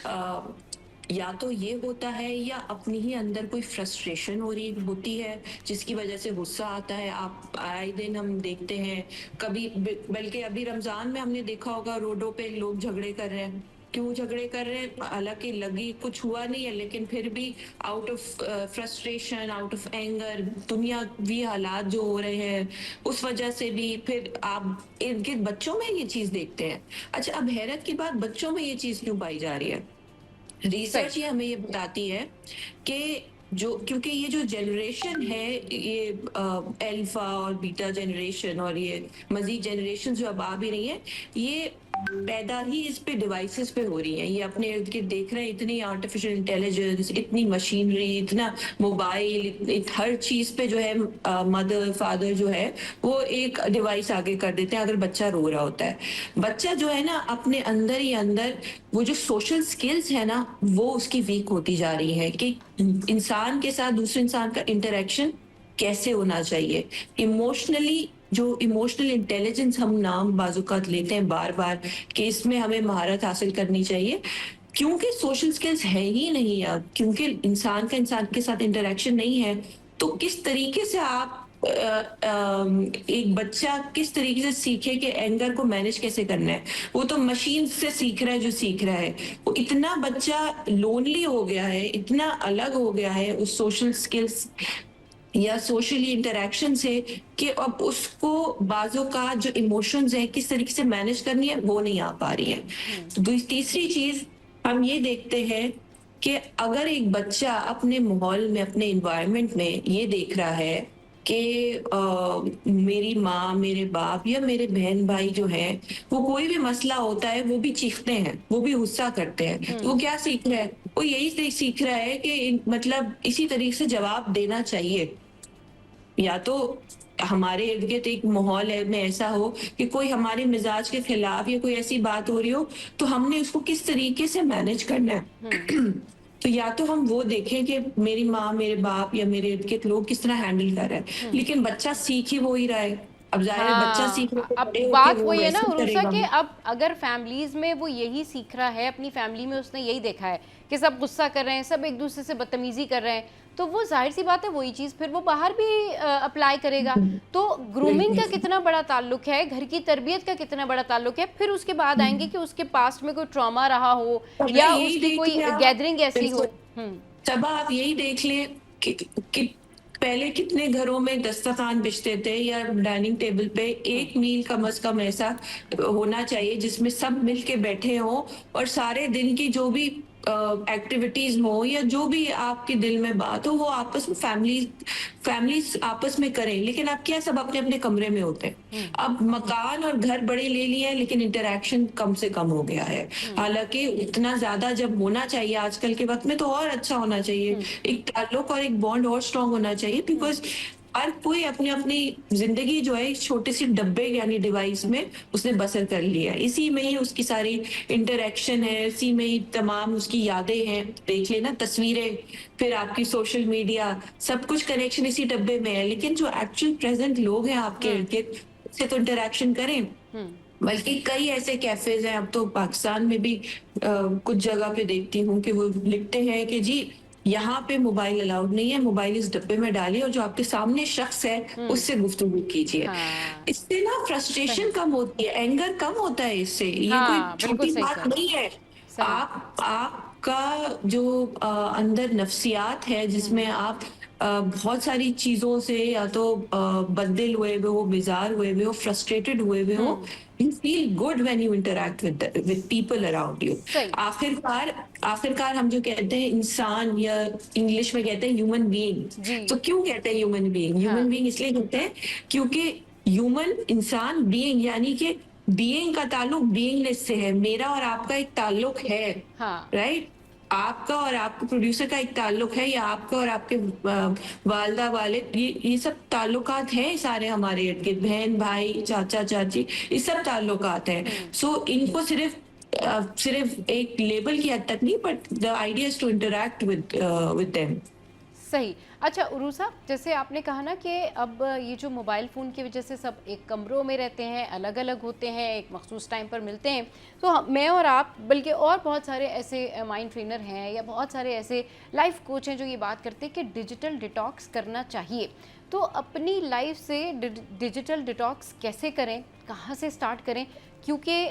Speaker 3: अ, या तो ये होता है या अपनी ही अंदर कोई फ्रस्ट्रेशन हो रही होती है जिसकी वजह से गुस्सा आता है। आप आए दिन हम देखते हैं, कभी बल्कि अभी रमजान में हमने देखा होगा रोडों पे लोग झगड़े कर रहे हैं। क्यों झगड़े कर रहे हैं? हालांकि लगी कुछ हुआ नहीं है, लेकिन फिर भी out of frustration, out of anger, दुनियावी हालात जो हो रहे हैं उस वजह से भी। फिर आप इनके बच्चों में ये चीज देखते हैं। अच्छा, अब हैरत की बात, बच्चों में ये चीज क्यों पाई जा रही है?
Speaker 1: सही।
Speaker 3: रिसर्च ये हमें ये बताती है कि जो क्योंकि ये जो जनरेशन है, ये अल्फा और बीटा जनरेशन और ये मजीद जनरेशन जो अब आ भी रही है, ये पैदा ही इस पे डिवाइसेस पे हो रही है। ये अपने इर्द गिर्द देख रहे हैं, इतनी आर्टिफिशियल इंटेलिजेंस, इतनी मशीनरी, इतना मोबाइल, हर चीज पे जो है मदर फादर जो है वो एक डिवाइस आगे कर देते हैं अगर बच्चा रो रहा होता है। बच्चा जो है ना अपने अंदर ही अंदर वो जो सोशल स्किल्स है ना वो उसकी वीक होती जा रही है कि इंसान के साथ दूसरे इंसान का इंटरेक्शन कैसे होना चाहिए। इमोशनली जो इमोशनल इंटेलिजेंस हम नाम बाजुकात लेते हैं बार बार कि इसमें हमें महारत हासिल करनी चाहिए, क्योंकि सोशल स्किल्स है ही नहीं अब, क्योंकि इंसान का इंसान के साथ इंटरेक्शन नहीं है। तो किस तरीके से आप एक बच्चा किस तरीके से सीखे कि एंगर को मैनेज कैसे करना है? वो तो मशीन से सीख रहा है जो सीख रहा है। वो इतना बच्चा लोनली हो गया है, इतना अलग हो गया है उस सोशल स्किल्स या सोशली इंटरेक्शन से कि अब उसको बाजों का जो इमोशंस है किस तरीके से मैनेज करनी है वो नहीं आ पा रही है। तो तीसरी चीज हम ये देखते हैं कि अगर एक बच्चा अपने माहौल में, अपने इन्वायरमेंट में ये देख रहा है कि मेरी माँ, मेरे बाप या मेरे बहन भाई जो है वो कोई भी मसला होता है वो भी चीखते हैं, वो भी गुस्सा करते हैं, तो वो क्या सीख रहा है? वो यही सीख रहा है कि मतलब इसी तरीके से जवाब देना चाहिए। या तो हमारे इर्द गिर्द एक माहौल है में ऐसा हो कि कोई हमारे मिजाज के खिलाफ या कोई ऐसी बात हो रही हो तो हमने उसको किस तरीके से मैनेज करना है। तो या तो हम वो देखें कि मेरी माँ, मेरे बाप या मेरे इर्द गिर्द लोग किस तरह हैंडल कर रहे हैं, लेकिन बच्चा सीख ही वो ही रहा है। अब जाहिर है बच्चा सीख रहा है तो
Speaker 1: अब
Speaker 3: बड़े होके
Speaker 1: बात
Speaker 3: वो
Speaker 1: वही है ना
Speaker 3: वैसे ही
Speaker 1: उरुसा
Speaker 3: करेगा।
Speaker 1: के, अब अगर फैमिलीज में वो यही सीख रहा है, अपनी फैमिली में उसने यही देखा है कि सब गुस्सा कर रहे हैं, सब एक दूसरे से बदतमीजी कर रहे हैं, तो वो जाहिर सी बात है वही चीज़ फिर वो बाहर भी अप्लाई करेगा। तो ग्रूमिंग का कितना बड़ा ताल्लुक है, घर की तरबियत का कितना बड़ा ताल्लुक है, फिर उसके बाद आएंगे कि उसके पास्ट में कोई ट्रॉमा रहा हो
Speaker 3: अब
Speaker 1: या
Speaker 3: यही
Speaker 1: उसकी कोई
Speaker 3: देखिए आप,
Speaker 1: गैदरिंग ऐसी हो।
Speaker 3: बिल्कुल। तब आप यही देख लें कि पहले कितने घरों में दस्तरखान बिछते थे या डाइनिंग टेबल पे एक मील कम से कम ऐसा होना चाहिए जिसमें सब मिल के बैठे हों और सारे दिन की जो भी एक्टिविटीज हो या जो भी आपके दिल में बात हो वो आपस में फैमिली आपस में करें। लेकिन अब क्या, सब अपने अपने कमरे में होते हैं। अब मकान और घर बड़े ले लिए हैं लेकिन इंटरेक्शन कम से कम हो गया है। हालांकि इतना ज्यादा जब होना चाहिए आजकल के वक्त में तो और अच्छा होना चाहिए, एक ताल्लुक और एक बॉन्ड और स्ट्रांग होना चाहिए, बिकॉज हर कोई अपनी अपनी जिंदगी जो है एक छोटे सी डब्बे यानी डिवाइस में उसने बसर कर लिया है। इसी में ही उसकी सारी इंटरेक्शन है, इसी में ही तमाम उसकी यादें हैं। देख लेना तस्वीरें, फिर आपकी सोशल मीडिया, सब कुछ कनेक्शन इसी डब्बे में है। लेकिन जो एक्चुअल प्रेजेंट लोग हैं आपके इर्द गिर्द, उससे तो इंटरेक्शन करें। बल्कि कई ऐसे कैफेज हैं, अब तो पाकिस्तान में भी कुछ जगह पे देखती हूँ कि वो लिखते हैं कि जी यहाँ पे मोबाइल अलाउड नहीं है, मोबाइल इस डब्बे में डालिए और जो आपके सामने शख्स है उससे गुफ्तगू कीजिए।
Speaker 1: हाँ,
Speaker 3: इससे ना फ्रस्ट्रेशन
Speaker 1: सही।
Speaker 3: कम होती है, एंगर कम होता है इससे, ये कोई
Speaker 1: हाँ, बिल्कुल
Speaker 3: छोटी
Speaker 1: सही
Speaker 3: बात
Speaker 1: कह रहे
Speaker 3: नहीं
Speaker 1: हैं।
Speaker 3: है।
Speaker 1: सही।
Speaker 3: आपका जो अंदर नफ्सियात है जिसमें आप बहुत सारी चीजों से या तो बददिल हुए हुए हो, बेजार हुए हुए हो, फ्रस्ट्रेटेड हुए हुए हो,
Speaker 1: हुँ,
Speaker 3: you feel good when you interact with people around you.
Speaker 1: सही।
Speaker 3: आखिरकार आखिरकार हम जो कहते हैं इंसान, या इंग्लिश में कहते हैं ह्यूमन बीइंग।
Speaker 1: जी।
Speaker 3: तो क्यों कहते हैं ह्यूमन बीइंग?
Speaker 1: हाँ,
Speaker 3: ह्यूमन बीइंग इसलिए कहते हैं क्योंकि ह्यूमन इंसान, बीइंग यानी कि बीइंग का ताल्लुक बीइंगनेस से है। मेरा और आपका एक ताल्लुक है,
Speaker 1: हाँ।
Speaker 3: राइट? आपका और आपके प्रोड्यूसर का एक ताल्लुक है, या आपका और आपके वालदा वालिद, ये सब ताल्लुकात हैं सारे हमारे इर्द गिर्द, बहन भाई चाचा चाची, ये सब ताल्लुकात हैं। सो इनको सिर्फ एक लेबल की हद तक नहीं, but the idea is to interact with them.
Speaker 1: सही। अच्छा उरूसा, जैसे आपने कहा ना कि अब ये जो मोबाइल फ़ोन की वजह से सब एक कमरों में रहते हैं, अलग-अलग होते हैं, एक मख़सूस टाइम पर मिलते हैं। तो मैं और आप, बल्कि और बहुत सारे ऐसे माइंड ट्रेनर हैं या बहुत सारे ऐसे लाइफ कोच हैं जो ये बात करते हैं कि डिजिटल डिटॉक्स करना चाहिए। तो अपनी लाइफ से डिजिटल डिटॉक्स कैसे करें, कहाँ से स्टार्ट करें? क्योंकि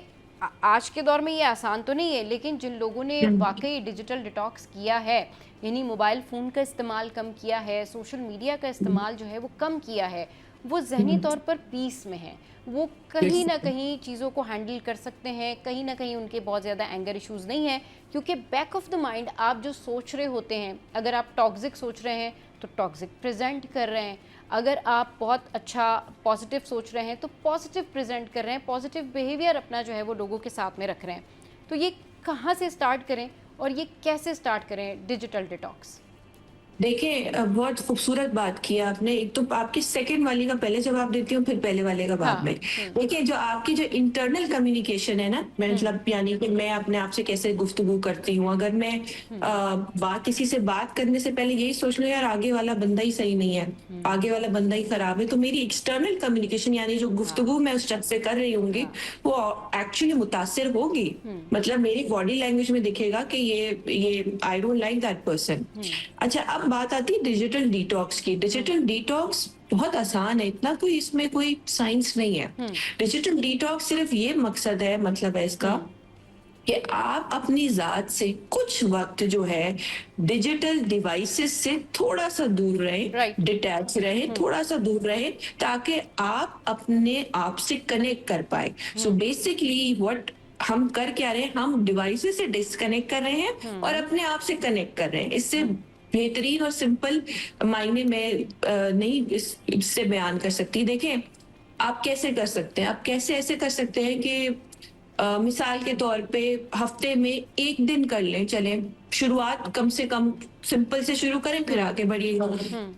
Speaker 1: आज के दौर में ये आसान तो नहीं है, लेकिन जिन लोगों ने वाकई डिजिटल डिटॉक्स किया है, यानी मोबाइल फ़ोन का इस्तेमाल कम किया है, सोशल मीडिया का इस्तेमाल जो है वो कम किया है, वो ज़हनी तौर पर पीस में हैं। वो कहीं ना कहीं चीज़ों को हैंडल कर सकते हैं, कहीं ना कहीं उनके बहुत ज़्यादा एंगर इश्यूज़ नहीं हैं, क्योंकि बैक ऑफ द माइंड आप जो सोच रहे होते हैं, अगर आप टॉक्सिक सोच रहे हैं तो टॉक्सिक प्रेजेंट कर रहे हैं, अगर आप बहुत अच्छा पॉजिटिव सोच रहे हैं तो पॉजिटिव प्रेजेंट कर रहे हैं, पॉजिटिव बिहेवियर अपना जो है वो लोगों के साथ में रख रहे हैं। तो ये कहाँ से स्टार्ट करें और ये कैसे स्टार्ट करें डिजिटल डिटॉक्स?
Speaker 3: देखिए, बहुत खूबसूरत बात की आपने। एक तो आपकी सेकंड वाली का पहले जवाब देती हूँ, फिर पहले वाले का बाद
Speaker 1: हाँ।
Speaker 3: में। देखिए, जो आपकी जो इंटरनल कम्युनिकेशन है ना, मतलब यानी कि मैं अपने आप से कैसे गुफ्तगू करती हूँ, अगर मैं किसी से बात करने से पहले यही सोच लूं यार आगे वाला बंदा ही सही नहीं है, आगे वाला बंदा ही खराब है, तो मेरी एक्सटर्नल कम्युनिकेशन यानी जो गुफ्तगू मैं उस शख्स से कर रही होंगी वो एक्चुअली मुतासिर होगी। मतलब मेरी बॉडी लैंग्वेज में दिखेगा कि ये I don't like that person. अच्छा, अब बात आती है डिजिटल डिटॉक्स की। डिजिटल डिटॉक्स बहुत आसान है, इतना कोई इसमें कोई साइंस नहीं है। डिजिटल डिटॉक्स सिर्फ ये मकसद है, मतलब है इसका कि आप अपनी जात से कुछ वक्त जो है डिजिटल डिवाइसेस से थोड़ा सा दूर रहें,
Speaker 1: Right.
Speaker 3: डिटैच रहें, थोड़ा सा दूर रहें, ताकि आप अपने आप से कनेक्ट कर पाए। सो बेसिकली व्हाट हम कर क्या रहे हैं, हम डिवाइसेस से डिस्कनेक्ट कर रहे हैं और अपने आप से कनेक्ट कर रहे हैं। इससे बेहतरीन और सिंपल मायने में नहीं इससे बयान कर सकती। देखें, आप कैसे कर सकते हैं, आप कैसे ऐसे कर सकते हैं कि मिसाल के तौर पे हफ्ते में एक दिन कर लें, चलें शुरुआत कम से कम सिंपल से शुरू करें, फिर आगे बढ़िएगा।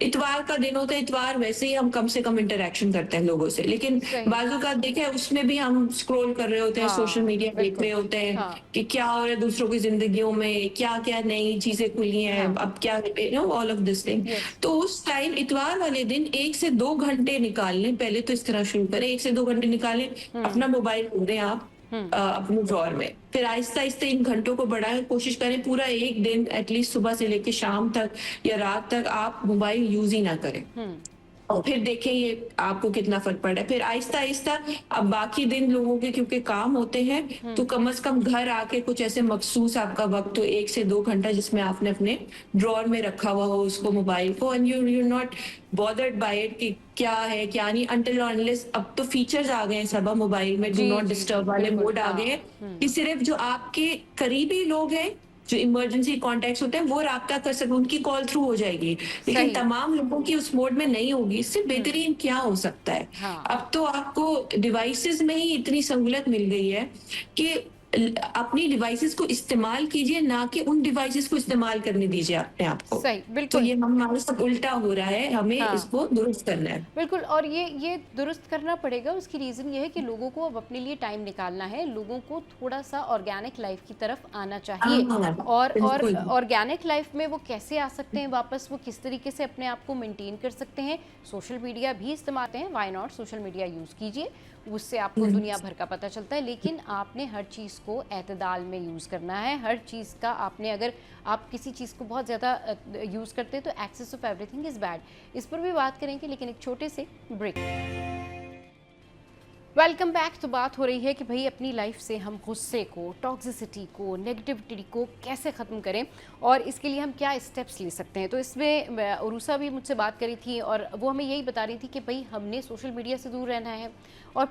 Speaker 3: इतवार का दिन होता है, इतवार वैसे ही हम कम से कम इंटरेक्शन करते हैं लोगों से, लेकिन बाजू का देखें उसमें भी हम स्क्रॉल कर रहे होते हैं, सोशल मीडिया देख रहे होते हैं कि क्या हो रहा है दूसरों की जिंदगियों में, क्या क्या नई चीजें खुली हैं, अब क्या ऑल ऑफ दिस थिंग। तो उस टाइम इतवार वाले दिन 1 से 2 घंटे निकाल लें। पहले तो इस तरह शुरू करें, 1 से 2 घंटे निकालें, अपना मोबाइल खोल दें आप अपने ड्रॉर में, फिर आहिस्ता आहिस्ता इन घंटों को बढ़ाएं। कोशिश करें पूरा एक दिन एटलीस्ट सुबह से लेकर शाम तक या रात तक आप मोबाइल यूज ही ना करें, और फिर देखें ये आपको कितना फर्क पड़ रहा है। फिर आहिस्ता आहिस्ता अब बाकी दिन लोगों के क्योंकि काम होते हैं, तो कम से कम घर आके कुछ ऐसे मखसूस आपका वक्त हो 1 से 2 घंटा जिसमें आपने अपने ड्रॉर में रखा हुआ हो उसको, मोबाइल को, and you not bothered by it कि क्या है क्या नहीं, अनटिल अनलेस अब तो फीचर्स आ गए हैं सब मोबाइल में, डू नॉट डिस्टर्ब वाले मोड आ गए हैं कि सिर्फ जो आपके करीबी लोग हैं, जो इमरजेंसी कॉन्टेक्ट्स होते हैं, वो राब्ता कर सकते, उनकी कॉल थ्रू हो जाएगी, लेकिन तमाम लोगों की उस मोड में नहीं होगी। इससे बेहतरीन क्या हो सकता है? अब तो आपको डिवाइसेस में ही इतनी सहूलत मिल गई है कि अपनी डिवाइसेस को इस्तेमाल कीजिए, ना कि उन डिवाइसेस को इस्तेमाल करने दीजिए अपने आप को।
Speaker 1: सही,
Speaker 3: तो
Speaker 1: बिल्कुल।
Speaker 3: ये हमारे साथ उल्टा हो रहा है, हमें
Speaker 1: हाँ।
Speaker 3: इसको दुरुस्त करना है।
Speaker 1: बिल्कुल, और ये दुरुस्त करना पड़ेगा। उसकी रीज़न ये है कि लोगों को अब अपने लिए टाइम निकालना है, लोगों को थोड़ा-सा ऑर्गेनिक लाइफ की तरफ आना चाहिए।
Speaker 3: हाँ,
Speaker 1: और
Speaker 3: बिल्कुल।
Speaker 1: ऑर्गेनिक लाइफ में वो कैसे आ सकते हैं वापस, वो किस तरीके से अपने आप को मेंटेन कर सकते हैं। सोशल मीडिया भी इस्तेमाल करते हैं, why not, social media use कीजिए, उससे आपको दुनिया भर का पता चलता है। लेकिन आपने हर चीज़ को एतदाल में यूज़ करना है। हर चीज़ का आपने, अगर आप किसी चीज़ को बहुत ज़्यादा यूज़ करते हैं तो excess of everything is bad. इस पर भी बात करेंगे, लेकिन एक छोटे से ब्रेक। Welcome back. तो बात हो रही है कि भाई अपनी लाइफ से हम गुस्से को, टॉक्सिसिटी को, नेगेटिविटी को कैसे ख़त्म करें और इसके लिए हम क्या स्टेप्स ले सकते हैं। तो इसमें उरूसा भी मुझसे बात करी थी और वो हमें यही बता रही थी कि भाई हमने सोशल मीडिया से दूर रहना है। और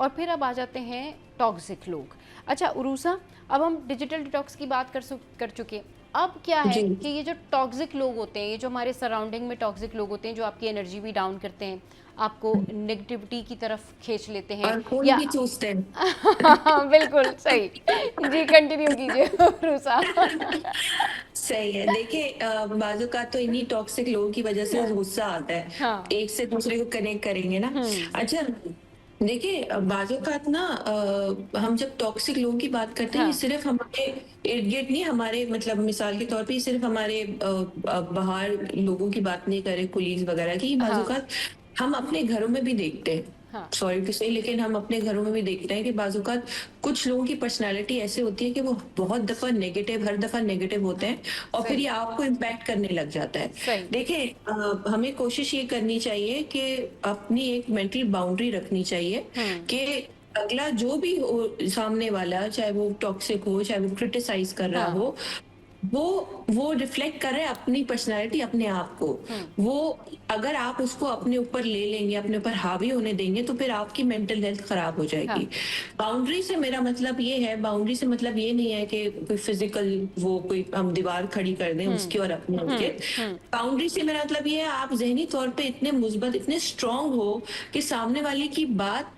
Speaker 1: फिर अब आ जाते हैं टॉक्सिक लोग। अच्छा उरूसा, अब हम डिजिटल डिटॉक्स की बात कर चुके। अब क्या है
Speaker 3: जी।
Speaker 1: कि ये जो टॉक्सिक लोग होते हैं, ये जो हमारे सराउंडिंग में टॉक्सिक लोग होते हैं, जो आपकी एनर्जी भी डाउन करते हैं, आपको नेगेटिविटी की तरफ खींच लेते हैं,
Speaker 3: और खून
Speaker 1: या
Speaker 3: भी चूसते हैं।
Speaker 1: बिल्कुल सही। जी कंटिन्यू कीजिए रूसा।
Speaker 3: सही है। देखिए बाजू का तो इन्हीं टॉक्सिक लोगों की वजह से गुस्सा आता है,
Speaker 1: हाँ।
Speaker 3: एक से दूसरे को कनेक्ट करेंगे ना। अच्छा देखिए बाजू का ना हम जब टॉक्सिक लोगों की बात करते हैं,
Speaker 1: हाँ।
Speaker 3: ये सिर्फ हमारे इर्द गिर्द नहीं, हमारे मतलब मिसाल के तौर पे ये सिर्फ हमारे बाहर लोगों की बात नहीं कर रहे, कुलीग वगैरह की। बाजू का हम अपने घरों में भी देखते हैं,
Speaker 1: हाँ।
Speaker 3: सॉरी टू से, लेकिन हम अपने घरों में भी देखते हैं कि बाजूकात कुछ लोगों की पर्सनालिटी ऐसे होती है कि वो बहुत दफा नेगेटिव, हर दफा नेगेटिव होते हैं और फिर ये आपको इम्पैक्ट करने लग जाता है।
Speaker 1: सही।
Speaker 3: देखिए हमें कोशिश ये करनी चाहिए कि अपनी एक मेंटल बाउंड्री रखनी चाहिए कि अगला जो भी हो, सामने वाला, चाहे वो टॉक्सिक हो, चाहे वो क्रिटिसाइज कर रहा हो, वो रिफ्लेक्ट कर रहे हैं अपनी पर्सनालिटी, अपने आप को। वो अगर आप उसको अपने ऊपर ले लेंगे, अपने ऊपर हावी होने देंगे, तो फिर आपकी मेंटल हेल्थ खराब हो जाएगी। बाउंड्री से मेरा मतलब ये है, बाउंड्री से मतलब ये नहीं है कि कोई फिजिकल वो कोई हम दीवार खड़ी कर दें उसकी और अपने उसके। बाउंड्री से मेरा मतलब ये है, आप जहनी तौर पे इतने मुस्बत, इतने स्ट्रांग हो कि सामने वाले की बात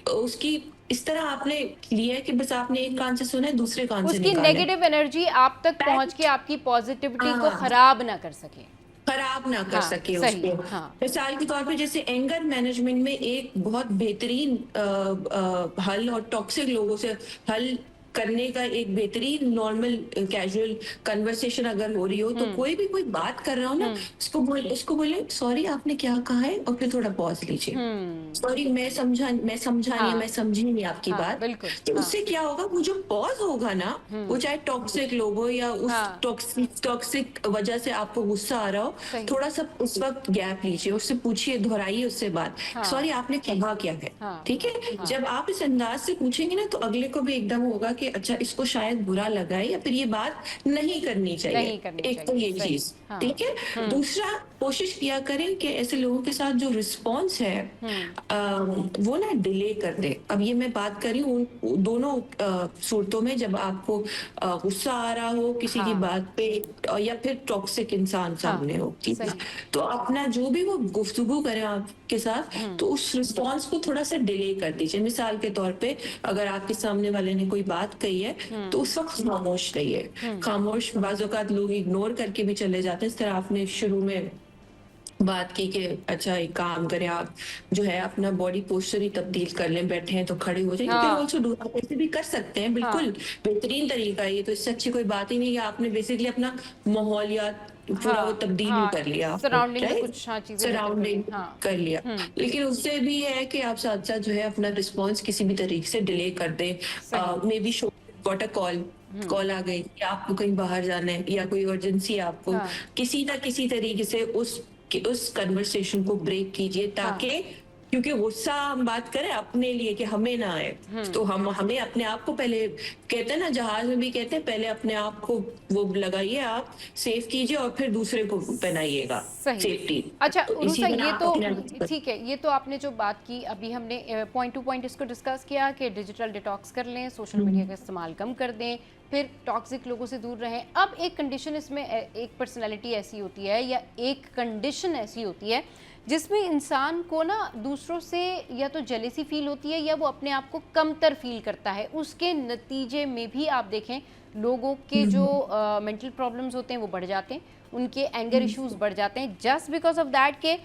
Speaker 3: उसकी इस तरह आपने लिया है कि बस आपने एक कान से सुना है, दूसरे कान से
Speaker 1: उसकी
Speaker 3: निकाला है।
Speaker 1: नेगेटिव एनर्जी आप तक पहुंच के आपकी पॉजिटिविटी को
Speaker 3: हाँ।
Speaker 1: खराब ना कर सके,
Speaker 3: खराब ना कर
Speaker 1: हाँ,
Speaker 3: सके
Speaker 1: सही,
Speaker 3: उसको।
Speaker 1: हाँ।
Speaker 3: मिसाल के तौर पे जैसे एंगर मैनेजमेंट में एक बहुत बेहतरीन हल और टॉक्सिक लोगों से हल करने का एक बेहतरीन नॉर्मल कैजुअल कन्वर्सेशन अगर हो रही हो, तो कोई भी कोई बात कर रहा हो ना, उसको बोले सॉरी आपने क्या कहा है, और फिर थोड़ा पॉज लीजिए। सॉरी मैं समझा नहीं, मैं समझी नहीं आपकी बात।
Speaker 1: बिल्कुल,
Speaker 3: तो उससे क्या होगा, वो जो पॉज होगा ना, वो चाहे टॉक्सिक लोग हो या उस टॉक्सिक वजह से आपको गुस्सा आ रहा हो, थोड़ा सा उस वक्त गैप लीजिए, उससे पूछिए, दोहराइए उससे बात, सॉरी आपने कहा क्या है। ठीक है, जब आप इस अंदाज से पूछेंगे ना, तो अगले को भी एकदम होगा कि अच्छा इसको शायद बुरा लगा है या फिर ये बात नहीं करनी चाहिए। एक तो ये चीज, ठीक है। दूसरा, कोशिश किया करें कि ऐसे लोगों के साथ जो रिस्पॉन्स है वो ना डिले कर दे। अब ये मैं बात कर रही हूँ दोनों सूरतों में, जब आपको गुस्सा आ रहा हो किसी की बात पे या फिर टॉक्सिक इंसान सामने हो, ठीक है, तो अपना जो भी वो गुफ्तगू करें आपके साथ, तो उस रिस्पॉन्स को थोड़ा सा डिले कर दीजिए। मिसाल के तौर पे अगर आपके सामने वाले ने कोई बात कही है, तो उस वक्त खामोश रहिए। खामोश, बाज़ औक़ात लोग इग्नोर करके भी चले जाते हैं। इस तरह आपने शुरू में बात की कि अच्छा एक काम करें, आप जो है अपना बॉडी पोस्चर ही तब्दील कर लें, बैठे हैं तो खड़े हो जाए। आप ऐसे भी कर सकते हैं, बिल्कुल बेहतरीन तरीका है ये। तो इससे अच्छी कोई बात ही नहीं है, आपने बेसिकली अपना माहौलियात पूरा वो तब्दील कर लिया, सराउंडिंग कर लिया। लेकिन उससे भी है कि आप साथ साथ जो है अपना रिस्पॉन्स किसी भी तरीके से डिले कर दें। Maybe she got a call आ गई, या आपको कहीं बाहर जाना है, या कोई इमरजेंसी है आपको, किसी ना किसी तरीके से उस कन्वर्सेशन को ब्रेक कीजिए, ताकि क्योंकि गुस्सा हम बात करें अपने लिए कि हमें ना आए, तो हमें अपने आप को पहले, कहते हैं ना जहाज में भी कहते हैं, पहले अपने आप को वो लगाइए, आप सेफ कीजिए और फिर दूसरे को पहनाइएगा सेफ्टी।
Speaker 1: अच्छा उरूसा, ये तो ठीक है, ये तो आपने जो बात की, अभी हमने पॉइंट टू पॉइंट इसको डिस्कस किया कि डिजिटल डिटॉक्स कर लें, सोशल मीडिया का इस्तेमाल कम कर दें, फिर टॉक्सिक लोगों से दूर रहें। अब एक कंडीशन इसमें, एक पर्सनैलिटी ऐसी होती है या एक कंडीशन ऐसी होती है जिसमें इंसान को ना दूसरों से या तो जेलेसी फील होती है या वो अपने आप को कमतर फील करता है। उसके नतीजे में भी आप देखें लोगों के जो मेंटल प्रॉब्लम्स होते हैं वो बढ़ जाते हैं, उनके एंगर इश्यूज बढ़ जाते हैं, जस्ट बिकॉज ऑफ दैट के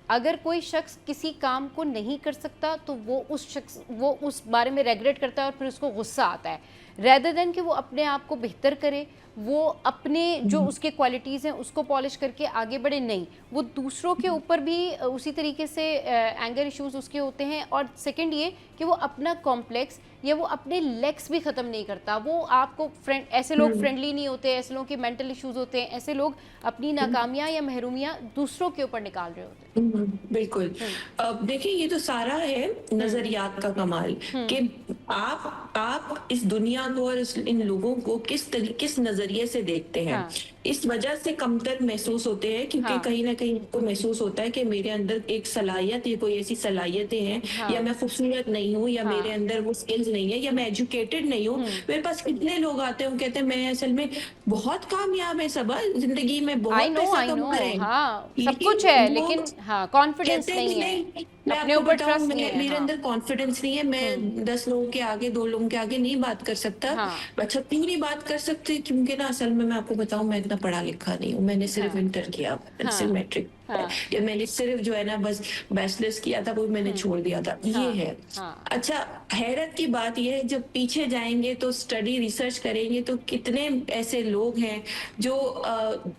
Speaker 1: अगर कोई शख्स किसी काम को नहीं कर सकता तो वो उस बारे में रेग्रेट करता है और फिर उसको गुस्सा आता है, रेदर देन कि वो अपने आप को बेहतर करे, वो अपने जो उसके क्वालिटीज़ हैं उसको पॉलिश करके आगे बढ़े। नहीं, वो दूसरों के ऊपर भी उसी तरीके से एंगर इश्यूज उसके होते हैं। और सेकंड ये कि वो अपना कॉम्प्लेक्स या वो अपने लेग्स भी ख़त्म नहीं करता। वो आपको ऐसे लोग फ्रेंडली नहीं होते, ऐसे लोगों के मेंटल इश्यूज होते हैं, ऐसे लोग अपनी नाकामियाँ या महरूमियाँ दूसरों के ऊपर निकाल रहे होते हैं।
Speaker 3: बिल्कुल। अब देखिए ये तो सारा है नजरियात का कमाल कि आप इस दुनिया को और इन लोगों को किस नजरिए से देखते हैं।
Speaker 1: हाँ।
Speaker 3: इस वजह से कमतर महसूस होते हैं क्योंकि
Speaker 1: हाँ।
Speaker 3: कहीं ना कहीं आपको महसूस होता है कि मेरे अंदर एक सलाहियत, ये कोई ऐसी सलाहियतें हैं,
Speaker 1: हाँ।
Speaker 3: या मैं खूबसूरत नहीं हूँ, या
Speaker 1: हाँ।
Speaker 3: मेरे अंदर वो स्किल्स नहीं है, या मैं एजुकेटेड नहीं हूँ। मेरे पास कितने लोग आते हैं, वो कहते हैं मैं असल में बहुत कामयाब है, सब जिंदगी में
Speaker 1: आई
Speaker 3: बहुत
Speaker 1: नो
Speaker 3: पैसा
Speaker 1: आई नो,
Speaker 3: कमा रहे हैं,
Speaker 1: हाँ सब
Speaker 3: लेकिन
Speaker 1: कुछ है,
Speaker 3: वो
Speaker 1: लेकिन हाँ कॉन्फिडेंस
Speaker 3: कहते हैं
Speaker 1: नहीं
Speaker 3: कि
Speaker 1: है,
Speaker 3: नहीं, मैं
Speaker 1: अपने
Speaker 3: आपको
Speaker 1: ऊपर
Speaker 3: बताऊं,
Speaker 1: ट्रस्ट नहीं है।
Speaker 3: मेरे
Speaker 1: हाँ।
Speaker 3: अंदर कॉन्फिडेंस नहीं है, मैं 10 लोगों के आगे, 2 लोगों के आगे नहीं बात कर सकता।
Speaker 1: हाँ।
Speaker 3: अच्छा क्यों नहीं बात कर सकते? क्योंकि ना असल में मैं आपको बताऊं, मैं इतना पढ़ा लिखा नहीं हूँ, मैंने सिर्फ
Speaker 1: हाँ।
Speaker 3: इंटर किया,
Speaker 1: हाँ।
Speaker 3: सिर्फ मैट्रिक,
Speaker 1: हाँ।
Speaker 3: या मैंने सिर्फ जो है ना बस बैचलर्स किया था, वो मैंने छोड़ दिया था, ये
Speaker 1: हाँ।
Speaker 3: है।
Speaker 1: हाँ।
Speaker 3: अच्छा हैरत की बात यह है, जब पीछे जाएंगे तो स्टडी रिसर्च करेंगे तो कितने ऐसे लोग हैं जो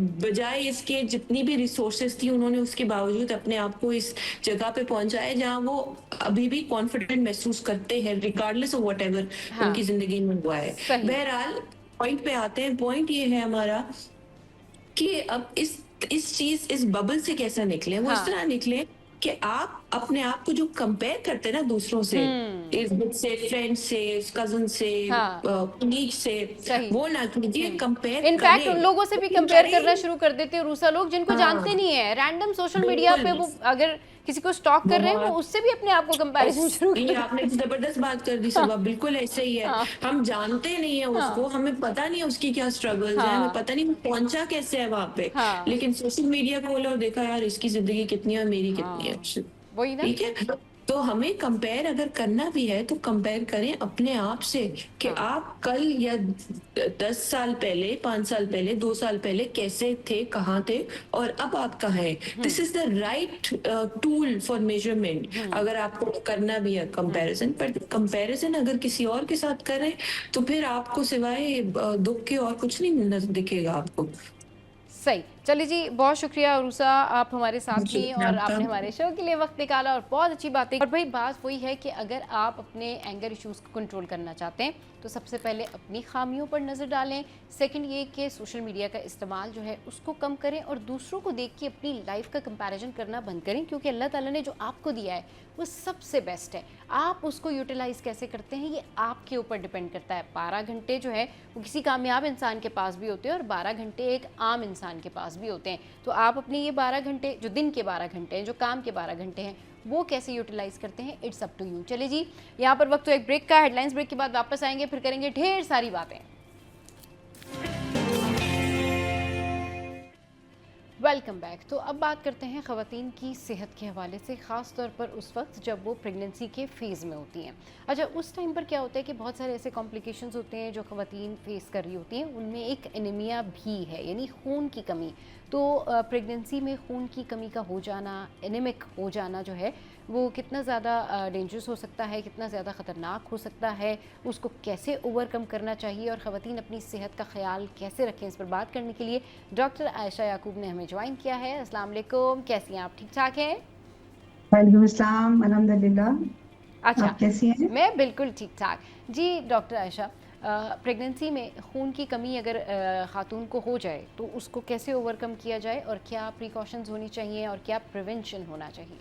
Speaker 3: बजाय इसके जितनी भी रिसोर्सेज थी उन्होंने उसके बावजूद अपने आप को इस जगह पे पहुंचाए जहां वो अभी भी कॉन्फिडेंट महसूस करते हैं रिगार्डलेस ऑफ व्हाटएवर
Speaker 1: हाँ।
Speaker 3: उनकी जिंदगी में हुआ है।
Speaker 1: सही।
Speaker 3: बहरहाल पॉइंट पे आते हैं। पॉइंट ये है हमारा कि अब इस बबल से कैसे निकले। वो इस
Speaker 1: हाँ।
Speaker 3: तरह निकले कि आप अपने आप को जो कंपेयर करते हैं ना दूसरों से, से फ्रेंड से, कजन से,
Speaker 1: हाँ।
Speaker 3: कलीग से,
Speaker 1: सही।
Speaker 3: वो ना कीजिए, कंपेयर
Speaker 1: इनफैक्ट
Speaker 3: करें,
Speaker 1: उन लोगों से भी
Speaker 3: लेकिन
Speaker 1: कंपेयर
Speaker 3: करें।
Speaker 1: करना शुरू कर देते हैं रूसा लोग जिनको
Speaker 3: हाँ।
Speaker 1: जानते नहीं है, रैंडम सोशल मीडिया पे
Speaker 3: बिल्कुल।
Speaker 1: वो अगर किसी को स्टॉक कर रहे हैं वो उससे भी अपने आप को कंपैरिजन शुरू कर
Speaker 3: ये
Speaker 1: देते हैं।
Speaker 3: आपने जबरदस्त बात कर दी सबा, बिल्कुल ऐसे ही है।
Speaker 1: हाँ।
Speaker 3: हम जानते नहीं है उसको, हमें पता नहीं है उसकी क्या स्ट्रगल्स है, हमें पता नहीं वो पहुंचा कैसे है वहां पे,
Speaker 1: हाँ।
Speaker 3: लेकिन सोशल मीडिया खोला और देखा यार इसकी जिंदगी कितनी है और मेरी कितनी है।
Speaker 1: वही ना।
Speaker 3: ठीक है, तो हमें कंपेयर अगर करना भी है तो कंपेयर करें अपने आप से कि आप कल या 10 साल पहले, 5 साल पहले, 2 साल पहले कैसे थे, कहाँ थे और अब आप कहाँ हैं। This is the right tool for measurement अगर आपको करना भी है कंपैरिजन। पर कंपैरिजन अगर किसी और के साथ करें तो फिर आपको सिवाय दुख के और कुछ नहीं दिखेगा आपको।
Speaker 1: सही। चलिए जी, बहुत शुक्रिया उरूसा, आप हमारे साथ थी और आपने हमारे शो के लिए वक्त निकाला और बहुत अच्छी बातें। और भाई बात वही है कि अगर आप अपने एंगर इश्यूज़ को कंट्रोल करना चाहते हैं तो सबसे पहले अपनी खामियों पर नज़र डालें। सेकंड ये कि सोशल मीडिया का इस्तेमाल जो है उसको कम करें और दूसरों को देख के अपनी लाइफ का कंपैरिजन करना बंद करें, क्योंकि अल्लाह ताला ने जो आपको दिया है वो सबसे बेस्ट है। आप उसको यूटिलाइज़ कैसे करते हैं ये आपके ऊपर डिपेंड करता है। 12 घंटे जो है वो किसी कामयाब इंसान के पास भी होते हैं और 12 घंटे एक आम इंसान के पास भी होते हैं। तो आप अपने ये 12 घंटे, जो दिन के 12 घंटे हैं, जो काम के 12 घंटे हैं, वो कैसे यूटिलाइज करते हैं, इट्स अप टू यू। चलिए जी, यहाँ पर वक्त तो एक ब्रेक का, हेडलाइंस ब्रेक के बाद वापस आएंगे, फिर करेंगे ढेर सारी बातें। Welcome back. तो अब बात करते हैं ख़वातीन की सेहत के हवाले से, ख़ास तौर पर उस वक्त जब वो प्रेगनेंसी के फेज़ में होती हैं। अच्छा, उस टाइम पर क्या होता है कि बहुत सारे ऐसे कॉम्प्लिकेशंस होते हैं जो ख़वातीन फेस कर रही होती हैं, उनमें एक एनीमिया भी है, यानी खून की कमी। तो प्रेगनेंसी में खून की कमी का हो जाना, एनीमिक हो जाना जो है वो कितना ज़्यादा डेंजरस हो सकता है, कितना ज़्यादा ख़तरनाक हो सकता है, उसको कैसे ओवरकम करना चाहिए और ख़वातीन अपनी सेहत का ख्याल कैसे रखें, इस पर बात करने के लिए डॉक्टर आयशा याकूब ने हमें ज्वाइन किया है। अस्सलाम वालेकुम, कैसी हैं आप? ठीक ठाक हैं?
Speaker 4: वालेकुम अस्सलाम, अल्हम्दुलिल्लाह।
Speaker 1: अच्छा,
Speaker 4: आप कैसी हैं?
Speaker 1: मैं बिल्कुल ठीक ठाक जी। डॉक्टर आयशा, प्रेगनेंसी में खून की कमी अगर ख़ातून को हो जाए तो उसको कैसे ओवरकम किया जाए और क्या प्रिकॉशंस होनी चाहिए और क्या प्रिवेंशन होना चाहिए?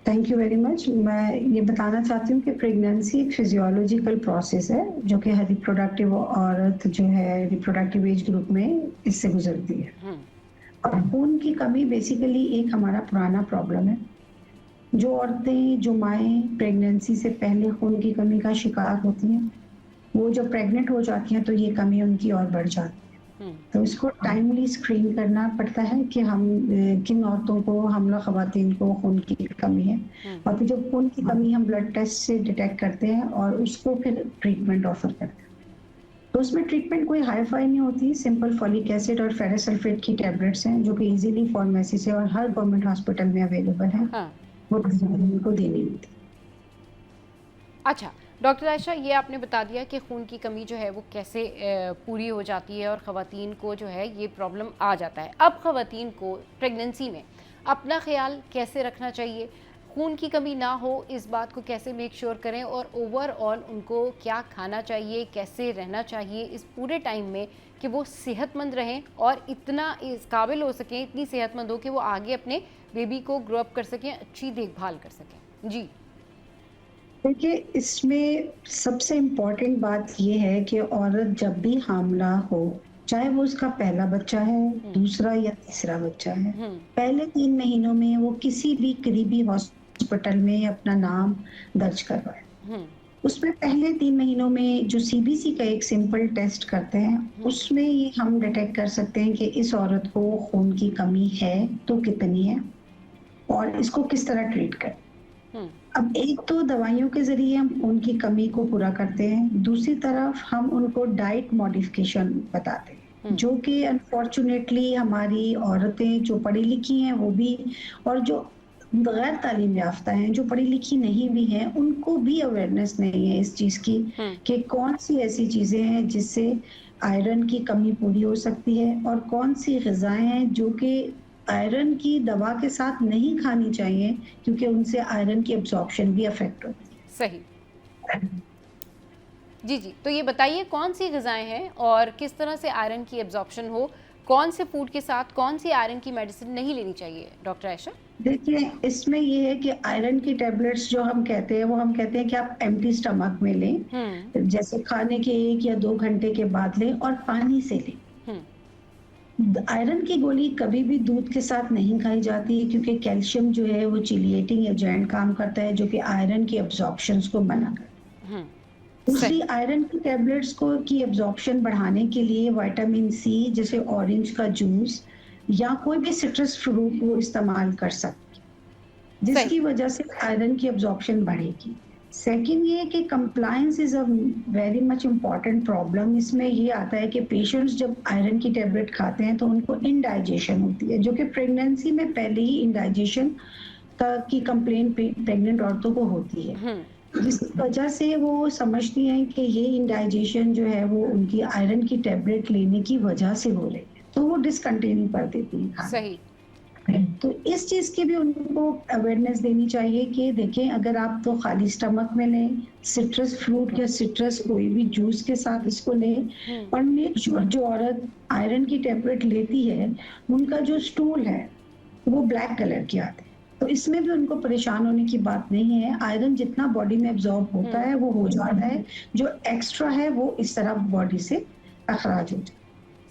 Speaker 4: Thank you very much. मैं ये बताना चाहती हूँ कि प्रेगनेंसी एक फिजियोलॉजिकल प्रोसेस है जो कि हर रिप्रोडक्टिव औरत जो है रिप्रोडक्टिव एज ग्रुप में इससे गुजरती है। और खून की कमी बेसिकली एक हमारा पुराना प्रॉब्लम है। जो औरतें, जो माएँ प्रेगनेंसी से पहले खून की कमी का शिकार होती हैं, वो जब प्रेग्नेंट हो जाती हैं तो ये कमी उनकी और बढ़ जाती है। तो इसको टाइमली स्क्रीन करना पड़ता है कि हम किन औरतों को, हमला खवातीन को खून की कमी है, और फिर जब खून की कमी हम ब्लड टेस्ट से डिटेक्ट करते हैं और उसको फिर ट्रीटमेंट ऑफर करते हैं। तो उसमें ट्रीटमेंट कोई हाई फाई नहीं होती, सिंपल फॉलिक एसिड और फेरस सल्फेट की टैबलेट्स हैं जो कि इजीली फार्मेसी से और हर गवर्नमेंट हॉस्पिटल में अवेलेबल है।
Speaker 1: हाँ।
Speaker 4: वो उनको देनी होती है।
Speaker 1: अच्छा डॉक्टर आयशा, ये आपने बता दिया कि खून की कमी जो है वो कैसे पूरी हो जाती है और ख़वातीन को जो है ये प्रॉब्लम आ जाता है। अब ख़वातीन को प्रेगनेंसी में अपना ख्याल कैसे रखना चाहिए, खून की कमी ना हो इस बात को कैसे मेक श्योर करें, और ओवरऑल उनको क्या खाना चाहिए, कैसे रहना चाहिए इस पूरे टाइम में कि वो सेहतमंद रहें और इतना इस काबिल हो सकें, इतनी सेहतमंद हो कि वो आगे अपने बेबी को ग्रो अप कर सकें, अच्छी देखभाल कर सकें। जी
Speaker 4: देखिए, इसमें सबसे इम्पोर्टेंट बात ये है कि औरत जब भी हामला हो, चाहे वो उसका पहला बच्चा है, दूसरा या तीसरा बच्चा है, पहले 3 महीनों में वो किसी भी करीबी हॉस्पिटल में अपना नाम दर्ज करवाए। उसमें पहले 3 महीनों में जो सीबीसी का एक सिंपल टेस्ट करते हैं, उसमें ये हम डिटेक्ट कर सकते हैं कि इस औरत को खून की कमी है तो कितनी है और इसको किस तरह ट्रीट करें। अब एक तो दवाइयों के जरिए हम उनकी कमी को पूरा करते हैं, दूसरी तरफ हम उनको डाइट मॉडिफिकेशन बताते हैं, जो कि अनफॉर्चुनेटली हमारी औरतें जो पढ़ी लिखी हैं वो भी, और जो गैर तालीम याफ्ता हैं जो पढ़ी लिखी नहीं भी हैं, उनको भी अवेयरनेस नहीं है इस चीज की कि कौन सी ऐसी चीजें हैं जिससे आयरन की कमी पूरी हो सकती है और कौन सी ग़िज़ाएं हैं जो कि आयरन की दवा के साथ नहीं खानी चाहिए, क्योंकि उनसे आयरन की एब्जॉर्प्शन भी अफेक्ट होती है।
Speaker 1: सही। जी जी, तो ये बताइए कौन सी ग़िज़ाएं हैं और किस तरह से आयरन की एब्जॉर्प्शन हो, कौन से फूड के साथ कौन सी आयरन की मेडिसिन नहीं लेनी चाहिए डॉक्टर आयशा?
Speaker 4: देखिए, इसमें ये है कि आयरन की टैबलेट्स जो हम कहते हैं, वो हम कहते हैं कि आप एम्प्टी स्टमक में लें, जैसे खाने के 1 या 2 घंटे के बाद लें और पानी से लें। आयरन की गोली कभी भी दूध के साथ नहीं खाई जाती है, क्योंकि कैल्शियम जो है वो चिलिएटिंग एजेंट काम करता है जो कि आयरन की एब्जॉर्प्शन को मना करता है। दूसरी, आयरन की टैबलेट्स को की एब्जॉर्प्शन बढ़ाने के लिए विटामिन सी जैसे ऑरेंज का जूस या कोई भी सिट्रस फ्रूट वो इस्तेमाल कर सकते हैं, जिसकी वजह से आयरन की एब्जॉर्प्शन बढ़ेगी। सेकेंड ये कि compliance is a very much important problem. इसमें ये आता है कि पेशेंट्स जब आयरन की टेबलेट खाते हैं तो उनको इंडाइजेशन होती है, जो कि प्रेगनेंसी में पहले ही इंडाइजेशन की कंप्लेंट प्रेग्नेंट औरतों को होती है, जिस वजह से वो समझती हैं कि ये इंडाइजेशन जो है वो उनकी आयरन की टेबलेट लेने की वजह से हो रही है, तो वो डिसकंटिन्यू कर देती है।
Speaker 1: सही।
Speaker 4: तो इस चीज की भी उनको अवेयरनेस देनी चाहिए कि देखें, अगर आप तो खाली स्टमक में लें, सिट्रस फ्रूट या सिट्रस कोई भी जूस के साथ इसको लें, और मेक श्योर जो औरत आयरन की टैबलेट लेती है उनका जो स्टूल है वो ब्लैक कलर के आते हैं, तो इसमें भी उनको परेशान होने की बात नहीं है। आयरन जितना बॉडी में एब्जॉर्ब होता है वो हो जाता है, जो एक्स्ट्रा है वो इस तरह बॉडी से अखराज हो जाता है।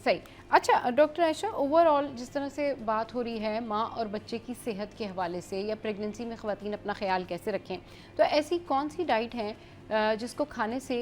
Speaker 1: सही। अच्छा डॉक्टर आयशा, ओवरऑल जिस तरह से बात हो रही है माँ और बच्चे की सेहत के हवाले से, या प्रेगनेंसी में ख़वातीन अपना ख्याल कैसे रखें, तो ऐसी कौन सी डाइट है जिसको खाने से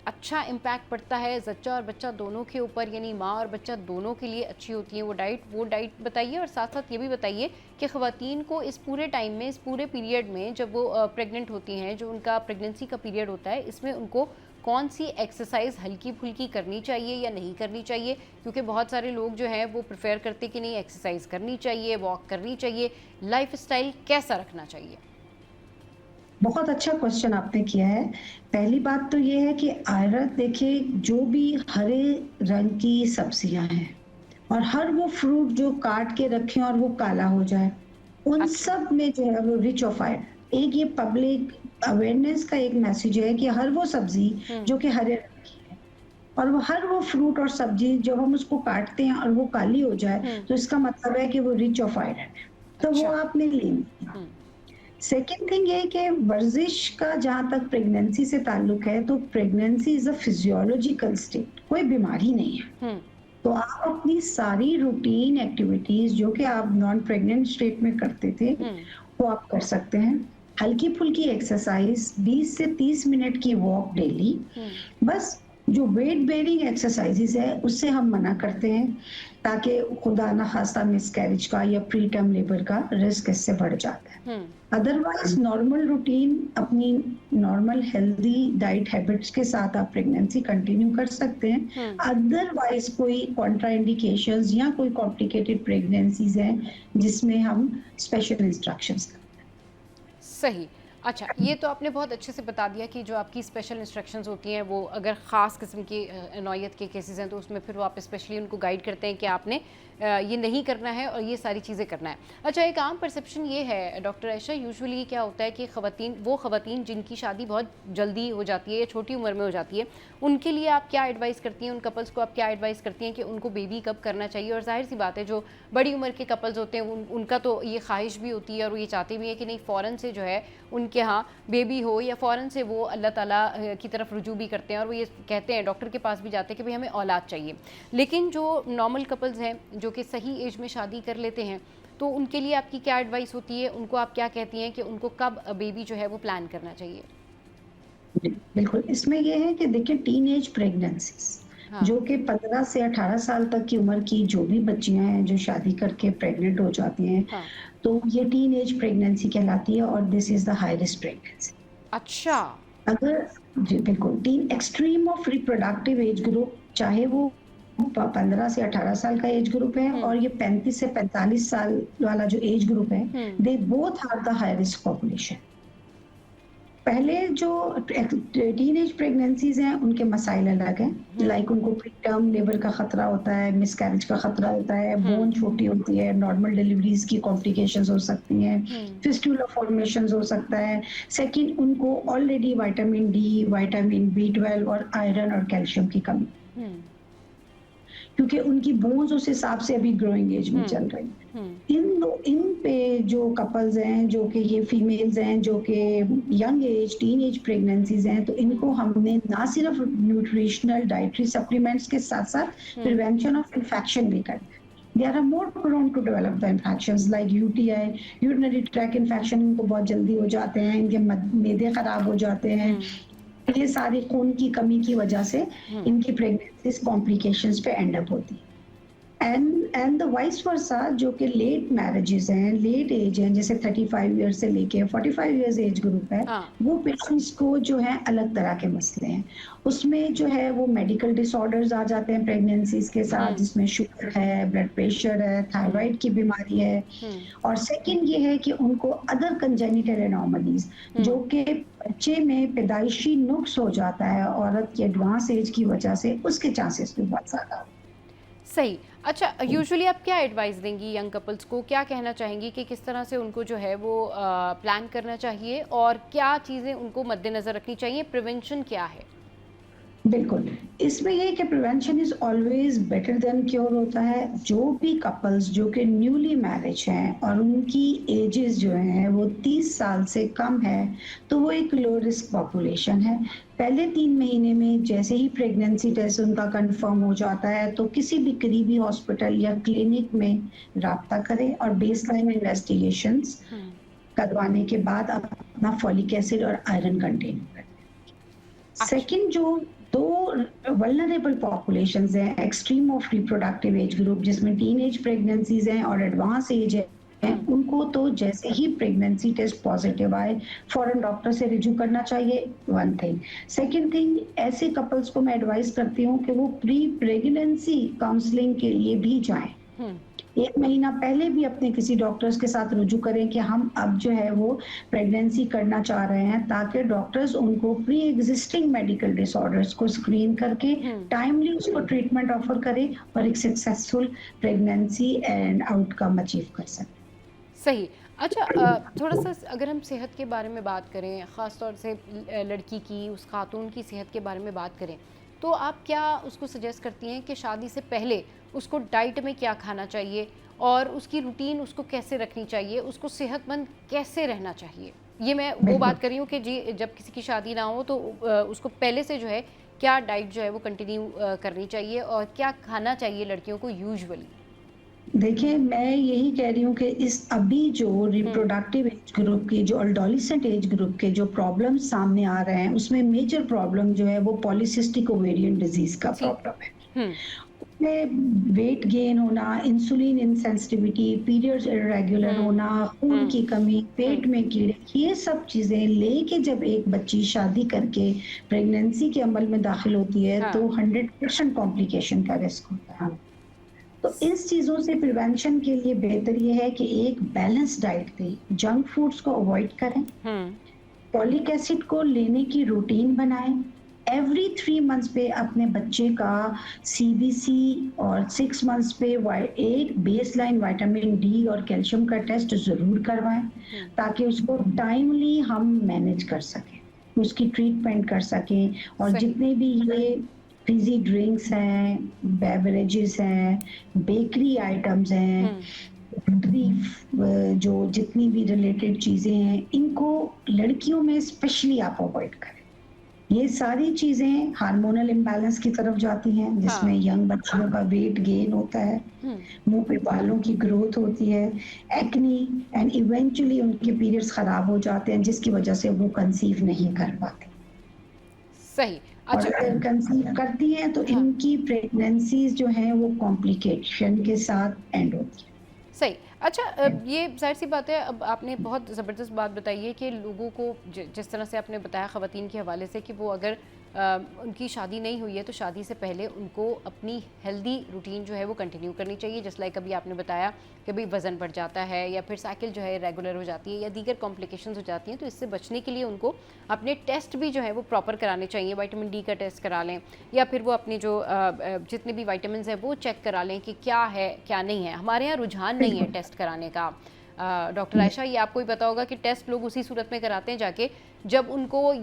Speaker 1: अच्छा इम्पैक्ट पड़ता है जच्चा और बच्चा दोनों के ऊपर, यानी माँ और बच्चा दोनों के लिए अच्छी होती है वो डाइट बताइए, और साथ साथ ये भी बताइए कि ख़वातीन को इस पूरे टाइम में, इस पूरे पीरियड में जब वो प्रेग्नेंट होती हैं, जो उनका प्रेगनेंसी का पीरियड होता है, इसमें उनको कौन सी एक्सरसाइज हल्की फुल्की करनी चाहिए या नहीं करनी चाहिए, क्योंकि बहुत सारे लोग जो हैं वो प्रेफर करते कि नहीं एक्सरसाइज करनी चाहिए, वॉक करनी चाहिए, लाइफस्टाइल कैसा रखना चाहिए?
Speaker 4: बहुत अच्छा क्वेश्चन आपने किया है। पहली बात तो ये है कि आयरन, देखिए, जो भी हरे रंग की सब्जियां हैं और हर वो फ्रूट जो काट के रखें और वो काला हो जाए, उन सब में जो है वो रिच ऑफ आयरन। एक ये पब्लिक अवेयरनेस का एक मैसेज है कि हर वो सब्जी जो कि हरे रंग की है और वो हर वो फ्रूट और सब्जी जब हम उसको काटते हैं और वो काली हो जाए, तो इसका मतलब है कि वो रिच ऑफ आयरन है, तो वो आपने लेनी है। सेकेंड थिंग ये कि वर्जिश का जहाँ तक प्रेगनेंसी से ताल्लुक है, तो pregnancy is a physiological state, कोई बीमारी नहीं है। तो आप अपनी सारी रूटीन एक्टिविटीज जो कि आप नॉन प्रेग्नेंट स्टेट में करते थे वो आप कर सकते हैं। हल्की फुल्की एक्सरसाइज, 20 से 30 मिनट की वॉक डेली, बस जो वेट बेरिंग एक्सरसाइजेज है उससे हम मना करते हैं, ताकि खुदा न खास्ता मिसकैरेज का या प्री टर्म लेबर का रिस्क इससे बढ़ जाता है।
Speaker 1: हम्म।
Speaker 4: अदरवाइज नॉर्मल रूटीन, अपनी नॉर्मल हेल्दी डाइट हैबिट्स के साथ आप प्रेगनेंसी कंटिन्यू कर सकते हैं। अदरवाइज कोई कॉन्ट्राइंडिकेशंस या कोई कॉम्प्लिकेटेड प्रेगनेंसीज हैं जिसमें हम स्पेशल इंस्ट्रक्शंस।
Speaker 1: सही। अच्छा, ये तो आपने बहुत अच्छे से बता दिया कि जो आपकी स्पेशल इंस्ट्रक्शंस होती हैं वो अगर ख़ास किस्म की नौयत के केसेस हैं तो उसमें फिर वो आप स्पेशली उनको गाइड करते हैं कि आपने ये नहीं करना है और ये सारी चीज़ें करना है। अच्छा, एक आम परसेप्शन ये है डॉक्टर आयशा, यूजुअली क्या होता है कि ख़वातीन जिनकी शादी बहुत जल्दी हो जाती है या छोटी उम्र में हो जाती है, उनके लिए आप क्या एडवाइस करती हैं? उन कपल्स को आप क्या एडवाइस करती हैं कि उनको बेबी कब करना चाहिए? और जाहिर सी बात है जो बड़ी उम्र के कपल्स होते हैं उनका तो ये ख्वाहिश भी होती है और वो ये चाहते भी हैं कि नहीं फ़ौरन से जो है उनके यहाँ बेबी हो, या फ़ौरन से वो अल्लाह ताला की तरफ रुजू भी करते हैं और वो ये कहते हैं, डॉक्टर के पास भी जाते हैं कि भाई हमें औलाद चाहिए। लेकिन जो नॉर्मल कपल्स हैं जो कि सही एज में शादी कर लेते हैं, तो उनके लिए आपकी क्या एडवाइस होती है? उनको आप क्या कहती हैं कि उनको कब बेबी जो है वो प्लान करना चाहिए?
Speaker 4: बिल्कुल, इसमें ये है कि देखिए टीन एज प्रेगनेंसीज जो कि 15 से 18 साल तक की उम्र की जो भी बच्चियां हैं जो शादी करके प्रेग्नेंट हो जाती हैं, तो ये टीन एज प्रेगनेंसी कहलाती है और this is the high risk pregnancy.
Speaker 1: अच्छा।
Speaker 4: अगर जी बिल्कुल, tin extreme of reproductive age group, चाहे वो 15 से 18 साल का एज ग्रुप है और ये 35 से 45 साल वाला जो एज ग्रुप है, they both are the high risk population. पहले जो टीनेज प्रेगनेंसीज हैं उनके मसाइल अलग हैं, लाइक उनको प्री टर्म लेबर का खतरा होता है, मिसकैरेज का खतरा होता है, बोन छोटी होती है, नॉर्मल डिलीवरीज की कॉम्प्लिकेशंस हो सकती हैं, फिस्टुला फॉर्मेशंस हो सकता है। सेकंड, उनको already vitamin D, vitamin B12 और आयरन और कैल्शियम की कमी, क्योंकि उनकी बोन्स उस हिसाब से अभी ग्रोइंग एज में चल रही हैं। इन पे जो कपल्स हैं जो कि ये फीमेल्स हैं जो कि young age teen age pregnancies हैं, तो इनको हमने ना सिर्फ न्यूट्रिशनल डाइटरी सप्लीमेंट्स के साथ साथ प्रिवेंशन ऑफ इन्फेक्शन भी करना है। They are more prone to develop the infections like UTI, urinary tract infection, इनको बहुत जल्दी हो जाते हैं, इनके मैदे खराब हो जाते हैं। ये सारी खून की कमी की वजह से इनकी प्रेगनेंसीज कॉम्प्लिकेशंस पे एंड अप होती है। एंड द वाइस वर्सा, जो कि लेट मैरिजेस हैं, लेट एज हैं, जैसे 35 ईयर्स से लेके 45 ईयर्स एज ग्रुप है, वो पेशेंट्स को जो है अलग तरह के मसले हैं। उसमें जो है वो मेडिकल डिसऑर्डर्स आ जाते हैं प्रेगनेंसीज के साथ, जिसमें शुगर है, ब्लड प्रेशर है, थायराइड की बीमारी है। और सेकंड ये है कि उनको अदर कंजेनिटल एनोमलीज, जो कि बच्चे में पैदाइशी नुक्स हो जाता है औरत की एडवांस एज की वजह से, उसके चांसेस भी बहुत ज्यादा।
Speaker 1: सही। अच्छा, यूजुअली आप क्या एडवाइस देंगी यंग कपल्स को? क्या कहना चाहेंगी कि किस तरह से उनको जो है वो प्लान करना चाहिए और क्या चीज़ें उनको मद्देनज़र रखनी चाहिए? प्रिवेंशन क्या है?
Speaker 4: बिल्कुल, इसमें ये कि prevention is always better than cure होता है। जो भी कपल्स जो कि न्यूली मैरिज हैं और उनकी एजेस जो हैं वो 30 साल से कम है, तो वो एक लो रिस्क पॉपुलेशन है। पहले 3 महीने में जैसे ही प्रेगनेंसी टेस्ट उनका कंफर्म हो जाता है, तो किसी भी करीबी हॉस्पिटल या क्लिनिक में राब्ता करें और बेसलाइन इन्वेस्टिगेशंस करवाने के बाद अपना फॉलिक एसिड और आयरन कंटिन्यू करें। सेकंड, जो 2 वल्नरेबल पॉपुलेशंस हैं, extreme of reproductive age group, जिसमें टीन एज प्रेगनेंसीज हैं और एडवांस एज है, उनको तो जैसे ही प्रेगनेंसी टेस्ट पॉजिटिव आए फौरन डॉक्टर से रिज्यू करना चाहिए, वन थिंग। सेकंड थिंग, ऐसे कपल्स को मैं एडवाइस करती हूँ कि वो प्री प्रेगनेंसी काउंसलिंग के लिए भी जाएं। 1 महीना पहले भी अपने किसी डॉक्टर्स के साथ रुजू करें कि हम अब जो है वो प्रेगनेंसी करना चाह रहे हैं, ताकि डॉक्टर्स उनको प्री एग्जिस्टिंग मेडिकल डिसऑर्डर्स को स्क्रीन करके टाइमली उसको ट्रीटमेंट ऑफर करें और एक successful pregnancy and outcome achieve कर सकें।
Speaker 1: सही। अच्छा, थोड़ा सा अगर हम सेहत के बारे में बात करें, ख़ास तौर से लड़की की, उस खातून की सेहत के बारे में बात करें, तो आप क्या उसको सजेस्ट करती हैं कि शादी से पहले उसको डाइट में क्या खाना चाहिए और उसकी रूटीन उसको कैसे रखनी चाहिए, उसको सेहतमंद कैसे रहना चाहिए? ये मैं वो बात कर रही हूँ कि जी जब किसी की शादी ना हो तो उसको पहले से जो है क्या डाइट जो है वो कंटिन्यू करनी चाहिए और क्या खाना चाहिए लड़कियों को यूजुअली?
Speaker 4: देखिए, मैं यही कह रही हूँ कि इस अभी जो रिप्रोडक्टिव एज ग्रुप की जो एडोलेसेंट एज ग्रुप के जो प्रॉब्लम्स सामने आ रहे हैं, उसमें मेजर प्रॉब्लम जो है वो पॉलीसिस्टिक ओवेरियन डिजीज़ का
Speaker 1: जी।
Speaker 4: प्रॉब्लम है।
Speaker 1: हुँ,
Speaker 4: उसमें वेट गेन होना, इंसुलिन इनसेंसिटिविटी, पीरियड्स इर्रेगुलर
Speaker 1: हुँ,
Speaker 4: होना, खून की
Speaker 1: हुँ,
Speaker 4: कमी,
Speaker 1: हुँ,
Speaker 4: पेट में कीड़े, ये सब चीज़ें लेके जब एक बच्ची शादी करके प्रेगनेंसी के अमल में दाखिल होती है,
Speaker 1: हाँ,
Speaker 4: तो 100% कॉम्प्लिकेशन का रिस्क होता है। तो इस चीज़ों से प्रिवेंशन के लिए बेहतर ये है कि एक बैलेंस डाइट दें, जंक फूड्स को अवॉइड करें,
Speaker 1: हुँ,
Speaker 4: फॉलिक एसिड को लेने की रूटीन बनाएं, एवरी 3 मंथ्स पे अपने बच्चे का सीबीसी और 6 मंथ्स पे 8 बेसलाइन विटामिन डी और कैल्शियम का टेस्ट जरूर करवाएं,
Speaker 1: हुँ,
Speaker 4: ताकि उसको टाइमली हम मैनेज कर सकें, उसकी ट्रीटमेंट कर सकें। और
Speaker 1: सही।
Speaker 4: जितने भी ये फिजी ड्रिंक्स हैं, बेवरेजेस हैं, बेकरी आइटम्स हैं,
Speaker 1: हुँ,
Speaker 4: जो जितनी भी रिलेटेड चीजें हैं, इनको लड़कियों में स्पेशली आप अवॉइड करें। ये सारी चीजें हार्मोनल इम्बैलेंस की तरफ जाती हैं, जिसमें
Speaker 1: हाँ,
Speaker 4: यंग बच्चियों का वेट गेन होता है,
Speaker 1: हुँ।
Speaker 4: मुंह पे बालों की ग्रोथ होती है, एक्नी, एंड इवेंचुअली उनके पीरियड्स खराब हो जाते हैं, जिसकी वजह से वो कंसीव नहीं कर पाते।
Speaker 1: सही।
Speaker 4: और
Speaker 1: अच्छा
Speaker 4: अगर कंसीव करती हैं तो
Speaker 1: हाँ,
Speaker 4: इनकी प्रेगनेंसीज जो हैं वो कॉम्प्लिकेशन के साथ एंड होती
Speaker 1: सही। अच्छा
Speaker 4: है।
Speaker 1: ये ज़ाहिर-सी बात है, अब आपने बहुत ज़बरदस्त बात बताई है कि लोगों को जिस तरह से आपने बताया ख़वातीन के हवाले से कि वो अगर उनकी शादी नहीं हुई है तो शादी से पहले उनको अपनी हेल्दी रूटीन जो है वो कंटिन्यू करनी चाहिए। जस्ट लाइक अभी आपने बताया कि भाई वज़न बढ़ जाता है या फिर साइकिल जो है रेगुलर हो जाती है या दीगर कॉम्प्लिकेशंस हो जाती हैं, तो इससे बचने के लिए उनको अपने टेस्ट भी जो है वो प्रॉपर कराने चाहिए। विटामिन डी का टेस्ट करा लें या फिर वो अपनी जो जितने भी विटामिन्स हैं वो चेक करा लें कि क्या है क्या नहीं है। हमारे यहाँ रुझान नहीं है
Speaker 4: बिल्कुल।
Speaker 1: टेस्ट कराने का। डॉक्टर आयशा, ये आपको ही पता होगा कि टेस्ट लोग उसी सूरत में कराते हैं जाके जब उनको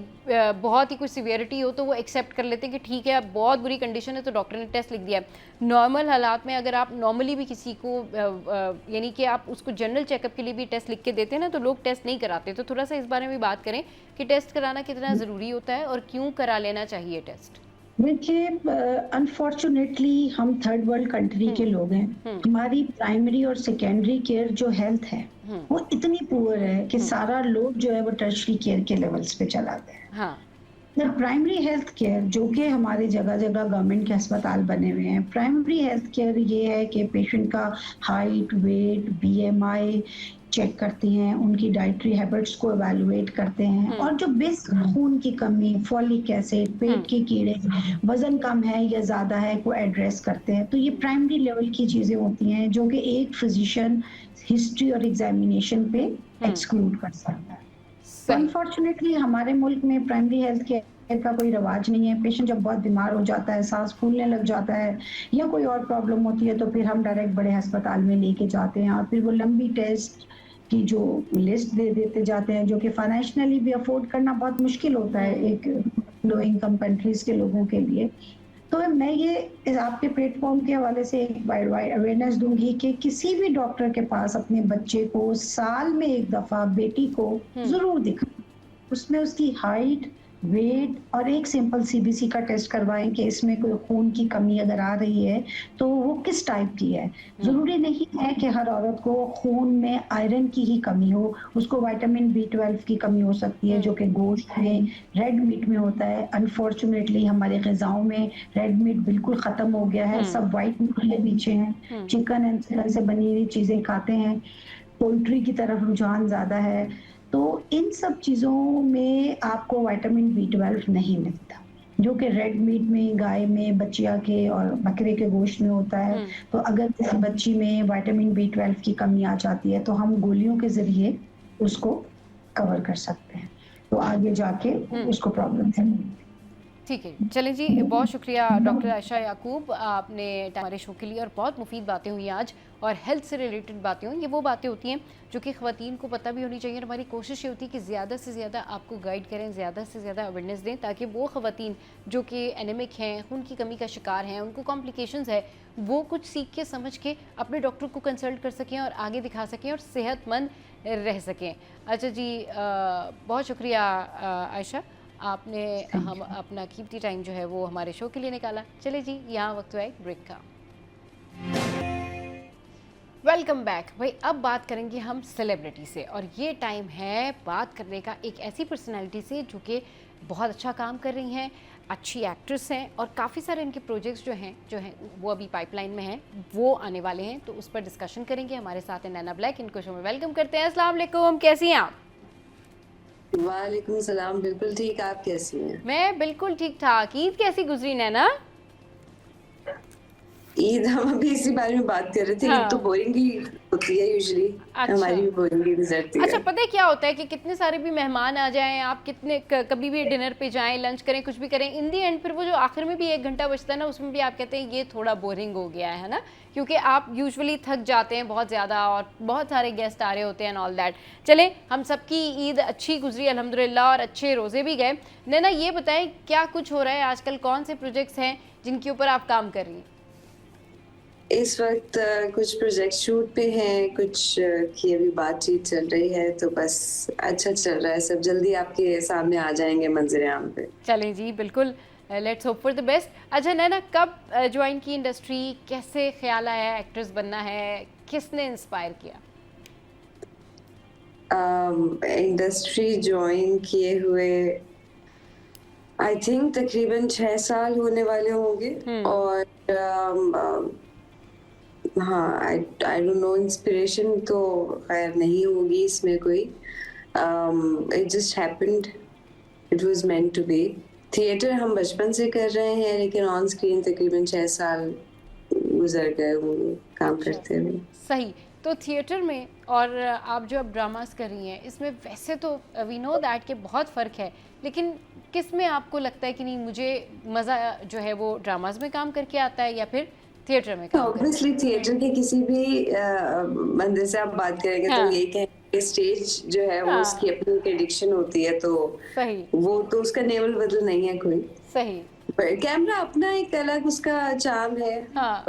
Speaker 1: बहुत ही कुछ सीवियरिटी हो तो वो एक्सेप्ट कर लेते हैं कि ठीक है अब बहुत बुरी कंडीशन है तो डॉक्टर ने टेस्ट लिख दिया है। नॉर्मल हालात में अगर आप नॉर्मली भी किसी को यानी कि आप उसको जनरल चेकअप के लिए भी टेस्ट लिख के देते हैं ना, तो लोग टेस्ट नहीं कराते। तो थोड़ा सा इस बारे में भी बात करें कि टेस्ट कराना कितना ज़रूरी होता है और क्यों करा लेना चाहिए टेस्ट।
Speaker 4: देखिए, अनफॉर्चुनेटली हम थर्ड वर्ल्ड कंट्री के
Speaker 1: हम्म।
Speaker 4: लोग हैं।
Speaker 1: हम्म।
Speaker 4: हमारी प्राइमरी और सेकेंडरी केयर जो हेल्थ है
Speaker 1: हम्म।
Speaker 4: वो इतनी पुअर है कि
Speaker 1: हम्म।
Speaker 4: सारा लोग जो है वो टर्शरी केयर के लेवल्स पे चलाते हैं।
Speaker 1: हाँ।
Speaker 4: प्राइमरी हेल्थ केयर जो कि हमारे जगह जगह गवर्नमेंट के अस्पताल बने हुए हैं, प्राइमरी हेल्थ केयर ये है कि पेशेंट का हाइट, वेट, बीएमआई चेक करती हैं, उनकी डाइटरी हैबिट्स को एवेलुएट करते हैं, और जो बेसिक खून की कमी, फॉलिक एसिड, पेट के कीड़े, वजन कम है या ज्यादा है को एड्रेस करते हैं। तो ये प्राइमरी लेवल की चीजें होती हैं जो कि एक फिजिशियन हिस्ट्री और एग्जामिनेशन पे एक्सक्लूड कर सकता है। तो
Speaker 1: सही।
Speaker 4: अनफॉर्चुनेटली हमारे मुल्क में प्राइमरी हेल्थ केयर का कोई रवाज नहीं है। पेशेंट जब बहुत बीमार हो जाता है, सांस फूलने लग जाता है या कोई और प्रॉब्लम होती है, तो फिर हम डायरेक्ट बड़े अस्पताल में लेके जाते हैं और फिर वो लंबी टेस्ट की जो लिस्ट दे देते जाते हैं, जो कि फाइनेंशियली भी अफोर्ड करना बहुत मुश्किल होता है एक लो इनकम कंट्रीज के लोगों के लिए। तो मैं ये इस आपके प्लेटफॉर्म के हवाले से एक अवेयरनेस दूंगी कि किसी भी डॉक्टर के पास अपने बच्चे को साल में एक दफा बेटी को जरूर दिखाएं। उसमें उसकी हाइट, वेट और एक सिंपल सीबीसी का टेस्ट करवाएं कि इसमें कोई खून की कमी अगर आ रही है तो वो किस टाइप की है। जरूरी नहीं है कि हर औरत को खून में आयरन की ही कमी हो, उसको विटामिन B12 की कमी हो सकती है जो कि गोश्त में, रेड मीट में होता है। अनफॉर्चुनेटली हमारे ग़िज़ाओं में रेड मीट बिल्कुल खत्म हो गया है, सब व्हाइट मीट के पीछे हैं, चिकन एंड चिकन से बनी हुई चीजें खाते हैं, पोल्ट्री की तरफ रुझान ज्यादा है। तो इन सब चीजों में आपको विटामिन B12 नहीं मिलता, जो कि रेड मीट में, गाय में, बचिया के और बकरे के गोश्त में होता है। तो अगर किसी बच्ची में विटामिन B12 की कमी आ जाती है तो हम गोलियों के जरिए उसको कवर कर सकते हैं, तो आगे जाके उसको प्रॉब्लम है।
Speaker 1: ठीक है, चलें जी, बहुत शुक्रिया डॉक्टर आयशा याकूब, आपने हमारे शो के लिए और बहुत मुफीद बातें हुई आज और हेल्थ से रिलेटेड बातें हुई। ये वो बातें होती हैं जो कि ख़वातीन को पता भी होनी चाहिए और हमारी कोशिश ये होती है कि ज़्यादा से ज़्यादा आपको गाइड करें, ज़्यादा से ज़्यादा अवेयरनेस दें, ताकि वो ख़वातीन जो कि एनीमिक हैं, खून की कमी का शिकार हैं, उनको कॉम्प्लिकेशंस है, वो कुछ सीख के समझ के अपने डॉक्टर को कंसल्ट कर सकें और आगे दिखा सकें और सेहतमंद रह सकें। अच्छा जी, बहुत शुक्रिया आयशा, आपने हम अपना कीमती टाइम जो है वो हमारे शो के लिए निकाला। चले जी, यहाँ वक्त हुआ है ब्रेक का। वेलकम बैक भाई। अब बात करेंगे हम सेलिब्रिटी से, और ये टाइम है बात करने का एक ऐसी पर्सनालिटी से जो कि बहुत अच्छा काम कर रही हैं, अच्छी एक्ट्रेस हैं, और काफ़ी सारे इनके प्रोजेक्ट्स जो हैं वो अभी पाइपलाइन में हैं, वो आने वाले हैं, तो उस पर डिस्कशन करेंगे। हमारे साथ हैं नैना ब्लैक, इनको शो में वेलकम करते हैं। अस्सलाम वालेकुम, कैसी हैं आप?
Speaker 5: वालेकुम सलाम, बिल्कुल ठीक। आप कैसी हैं?
Speaker 1: मैं बिल्कुल ठीक ठाक। ईद कैसी गुजरी नैना?
Speaker 5: ईद हम अभी इसी बारे में बात कर रहे थे।
Speaker 1: हाँ।
Speaker 5: ईद तो बोरिंग ही होती है यूजुअली।
Speaker 1: अच्छा।
Speaker 5: हमारी भी बोरिंग ही गुजरती
Speaker 1: अच्छा,
Speaker 5: है।
Speaker 1: पता है क्या होता है कि कितने सारे भी मेहमान आ जाएं, आप कितने कभी भी डिनर पे जाएं, लंच करें, कुछ भी करें, इन दी एंड फिर वो जो आखिर में भी 1 घंटा बचता है ना, उसमें भी आप कहते हैं ये थोड़ा बोरिंग हो गया है ना, क्योंकि आप यूजुअली थक जाते हैं बहुत ज़्यादा और बहुत सारे गेस्ट आ रहे होते हैं एंड ऑल दैट। चले, हम सबकी ईद अच्छी गुजरी अल्हम्दुलिल्लाह, और अच्छे रोज़े भी गए। नैना, ये बताएं क्या कुछ हो रहा है आजकल, कौन से प्रोजेक्ट्स हैं जिनके ऊपर आप काम कर रही हैं?
Speaker 5: इस वक्त कुछ प्रोजेक्ट शूट पे हैं, कुछ की अभी बातचीत चल रही है, तो बस अच्छा चल रहा है सब। जल्दी आपके सामने आ जाएंगे मंजर आम पे।
Speaker 1: चलें जी, बिल्कुल, let's hope for the best. अच्छा नैना, कब ज्वाइन की इंडस्ट्री, कैसे ख्याल आया एक्ट्रेस बनना है, किसने इंस्पायर किया?
Speaker 5: इंडस्ट्री ज्वाइन किए हुए आई थिंक तकरीबन 6 साल होने वाले होंगे। और हाँ, आई डोंट नो, इंस्पिरेशन तो खैर नहीं होगी इसमें कोई। It just happened, it was meant to be. Theatre हम बचपन से कर रहे हैं, लेकिन ऑन स्क्रीन तकरीबन 6 साल गुजर गए होंगे काम करते हुए।
Speaker 1: सही। तो थिएटर में और आप जो अब ड्रामास कर रही हैं, इसमें वैसे तो वी नो दैट कि बहुत फ़र्क है, लेकिन किस में आपको लगता है कि नहीं मुझे मज़ा जो है वो ड्रामास में काम करके आता है या फिर थिएटर में काम करके?
Speaker 5: ऑब्वियसली थिएटर के किसी भी बंदे से आप बात करेंगे
Speaker 1: हाँ।
Speaker 5: तो ये कहेंगे स्टेज जो है वो
Speaker 1: हाँ।
Speaker 5: उसकी अपनी एक एडिक्शन होती है, तो
Speaker 1: सही
Speaker 5: वो तो उसका नेवल बदल नहीं है कोई।
Speaker 1: सही।
Speaker 5: कैमरा अपना एक अलग उसका चार्म है,
Speaker 1: हाँ,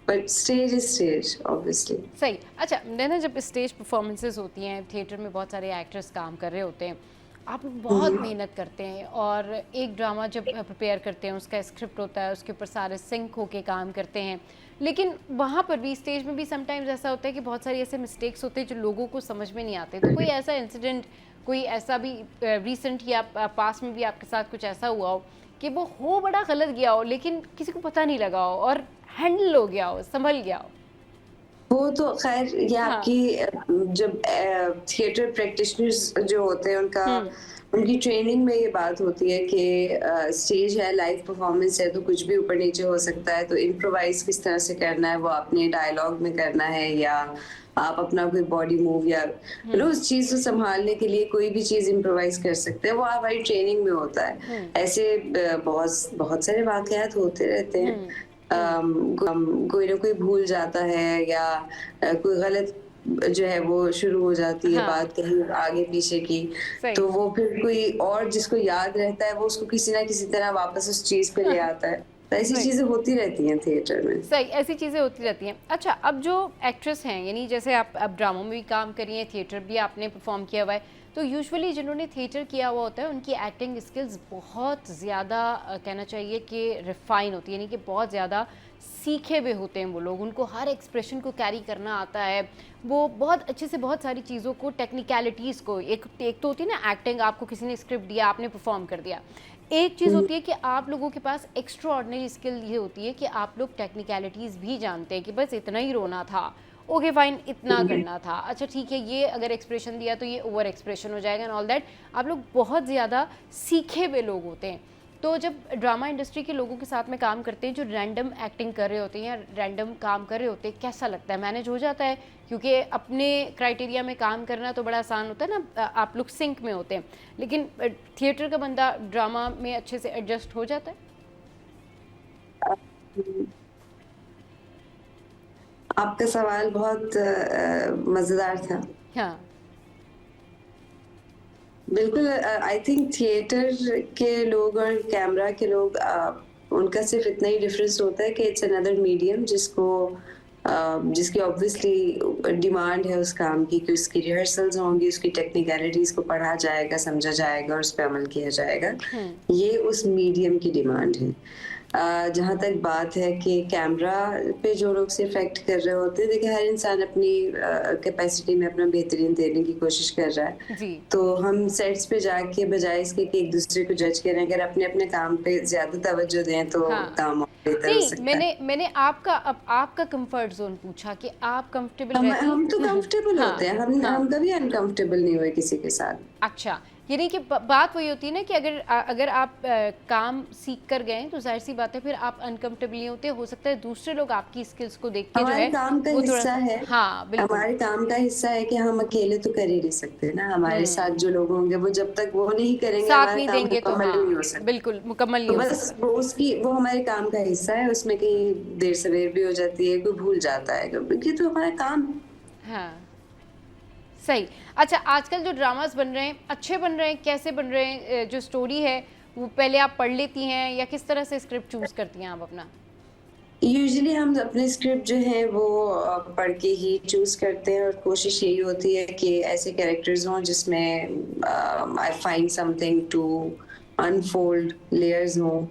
Speaker 5: but stage is stage obviously.
Speaker 1: सही। अच्छा नैना, जब स्टेज परफॉर्मेंसेज होती हैं, थिएटर में बहुत सारे एक्टर्स काम कर रहे होते हैं, आप लोग बहुत मेहनत करते हैं, और एक ड्रामा जब प्रिपेयर करते हैं, उसका स्क्रिप्ट होता है, उसके ऊपर सारे सिंक होके काम करते हैं, लेकिन वहाँ पर भी स्टेज में भी समटाइम्स ऐसा होता है कि बहुत सारे ऐसे मिस्टेक्स होते हैं जो लोगों को समझ में नहीं आते। तो कोई ऐसा इंसिडेंट, कोई ऐसा भी रिसेंट या पास में भी आपके साथ कुछ ऐसा हुआ हो कि वो हो बड़ा गलत गया हो, लेकिन किसी को पता नहीं लगा हो और हैंडल हो गया हो, संभल गया हो?
Speaker 5: वो तो खैर ये
Speaker 1: हाँ।
Speaker 5: आपकी जब थिएटर प्रैक्टिशनर्स जो होते हैं उनकी ट्रेनिंग में ये बात होती है कि स्टेज है, लाइव परफॉर्मेंस है, तो कुछ भी ऊपर नीचे हो सकता है, तो इम्प्रोवाइज किस तरह से करना है, वो अपने डायलॉग में करना है या आप अपना कोई बॉडी मूव या उस चीज को संभालने के लिए कोई भी चीज इम्प्रोवाइज कर सकते हैं, वो हमारी ट्रेनिंग में होता है। ऐसे बहुत सारे वाकयात होते रहते हैं। कोई ना कोई भूल जाता है या कोई गलत जो है वो शुरू हो जाती है,
Speaker 1: हाँ।
Speaker 5: बात कहीं आगे पीछे की,
Speaker 1: सही।
Speaker 5: तो वो फिर कोई और जिसको याद रहता है वो उसको किसी ना किसी तरह वापस उस चीज पे ले आता है। तो ऐसी
Speaker 1: सही।
Speaker 5: चीजें होती रहती हैं थिएटर में।
Speaker 1: सही, ऐसी चीज़ें होती रहती हैं। अच्छा, अब जो एक्ट्रेस हैं, यानी जैसे आप अब ड्रामों में भी काम करी हैं, थिएटर भी आपने परफॉर्म किया हुआ है, तो यूजुअली जिन्होंने थिएटर किया हुआ होता है उनकी एक्टिंग स्किल्स बहुत ज़्यादा कहना चाहिए कि रिफाइन होती है, यानी कि बहुत ज़्यादा सीखे हुए होते हैं वो लोग, उनको हर एक्सप्रेशन को कैरी करना आता है, वो बहुत अच्छे से बहुत सारी चीज़ों को, टेक्निकलिटीज़ को, एक तो होती है ना एक्टिंग, आपको किसी ने स्क्रिप्ट दिया, आपने परफॉर्म कर दिया। एक चीज़ होती है कि आप लोगों के पास एक्स्ट्रा ऑर्डिनरी स्किल ये होती है कि आप लोग टेक्निकलिटीज़ भी जानते हैं कि बस इतना ही रोना था, ओके फाइन, इतना करना था, अच्छा ठीक है, ये अगर एक्सप्रेशन दिया तो ये ओवर एक्सप्रेशन हो जाएगा एंड ऑल दैट। आप लोग बहुत ज़्यादा सीखे हुए लोग होते हैं। तो जब ड्रामा इंडस्ट्री के लोगों के साथ में काम करते हैं जो रैंडम एक्टिंग कर रहे होते हैं या रैंडम काम कर रहे होते हैं, कैसा लगता है? मैनेज हो जाता है? क्योंकि अपने क्राइटेरिया में काम करना तो बड़ा आसान होता है ना, आप लोग सिंक में होते हैं, लेकिन थिएटर का बंदा ड्रामा में अच्छे से एडजस्ट हो जाता है?
Speaker 5: आपका सवाल बहुत मजेदार था।
Speaker 1: हाँ,
Speaker 5: बिल्कुल। आई थिंक थिएटर के लोग और कैमरा के लोग उनका सिर्फ इतना ही डिफरेंस होता है कि इट्स अनदर मीडियम जिसकी ऑब्वियसली डिमांड है उस काम की, कि उसकी रिहर्सल्स होंगी, उसकी टेक्निकलिटीज को पढ़ा जाएगा, समझा जाएगा और उस पर अमल किया जाएगा। ये उस मीडियम की डिमांड है। जहाँ तक बात है कि कैमरा पे जो लोग से इफेक्ट कर रहे होते हैं, देखिए हर इंसान अपनी कैपेसिटी में अपना बेहतरीन देने की कोशिश कर रहा है।
Speaker 1: जी
Speaker 5: तो हम सेट्स पे जाके बजाय इसके कि एक दूसरे को जज करें, अगर अपने अपने काम पे ज्यादा तवज्जो दें तो
Speaker 1: हाँ।
Speaker 5: काम और बेहतर हो
Speaker 1: नहीं,
Speaker 5: सकता है।
Speaker 1: मैंने आपका कंफर्ट जोन पूछा कि आप कंफर्टेबल रहती
Speaker 5: हम तो
Speaker 1: हैं?
Speaker 5: कंफर्टेबल
Speaker 1: हाँ,
Speaker 5: होते हैं,
Speaker 1: हाँ।
Speaker 5: हम कभी अनकंफर्टेबल नहीं हुए किसी के साथ।
Speaker 1: अच्छा, यानी कि बात वही होती है ना कि अगर आप काम सीख कर गए तो जाहिर सी बात है फिर आप अनकंफर्टेबल नहीं होते। हो सकता है दूसरे लोग आपकी स्किल्स को देख के जो
Speaker 5: हमारे
Speaker 1: है
Speaker 5: काम का
Speaker 1: वो थोड़ा
Speaker 5: हिस्सा है,
Speaker 1: हाँ बिल्कुल
Speaker 5: हमारे काम का हिस्सा है कि हम अकेले तो कर ही नहीं सकते ना, हमारे साथ जो लोग होंगे वो जब तक वो नहीं करेंगे
Speaker 1: साथ
Speaker 5: हमारा
Speaker 1: नहीं
Speaker 5: काम
Speaker 1: देंगे तो
Speaker 5: मुकम्मल
Speaker 1: हाँ
Speaker 5: नहीं हो सकता।
Speaker 1: बिल्कुल मुकम्मल
Speaker 5: तो
Speaker 1: नहीं हो
Speaker 5: बस
Speaker 1: सकता।
Speaker 5: वो हमारे काम का हिस्सा है, उसमें कहीं देर सवेर भी हो जाती है, कोई भूल जाता है, ये तो हमारा काम है।
Speaker 1: हाँ सही। अच्छा, आजकल जो ड्रामास बन रहे हैं अच्छे बन रहे हैं, कैसे बन रहे हैं? जो स्टोरी है वो पहले आप पढ़ लेती हैं या किस तरह से स्क्रिप्ट चूज करती हैं आप अपना?
Speaker 5: यूजुअली हम अपने स्क्रिप्ट जो है वो पढ़ के ही चूज करते हैं, और कोशिश यही होती है कि ऐसे कैरेक्टर्स हों जिसमें I find something to unfold, layers हों।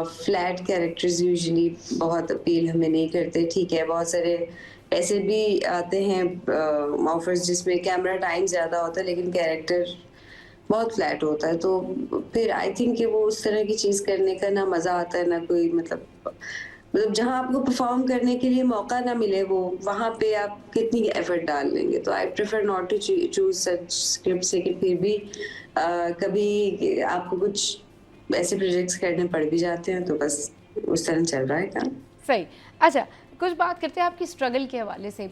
Speaker 5: फ्लैट कैरेक्टर्स यूजुअली बहुत अपील हमें नहीं करते। ठीक है, बहुत सारे ऐसे भी आते हैं ऑफर्स जिसमें कैमरा टाइम ज्यादा होता है लेकिन कैरेक्टर बहुत फ्लैट होता है, तो फिर आई थिंक कि वो उस तरह की चीज करने का ना मजा आता है ना कोई मतलब जहां आपको परफॉर्म करने के लिए मौका ना मिले, वो वहां पे आप कितनी एफर्ट डाल लेंगे। तो I prefer not to choose such script, लेकिन फिर भी कभी आपको कुछ ऐसे प्रोजेक्ट्स करने पड़ भी जाते हैं, तो बस उस तरह चल रहा है काम।
Speaker 1: सही। अच्छा, कुछ बात करते हैं आपकी स्ट्रगल के हवाले से।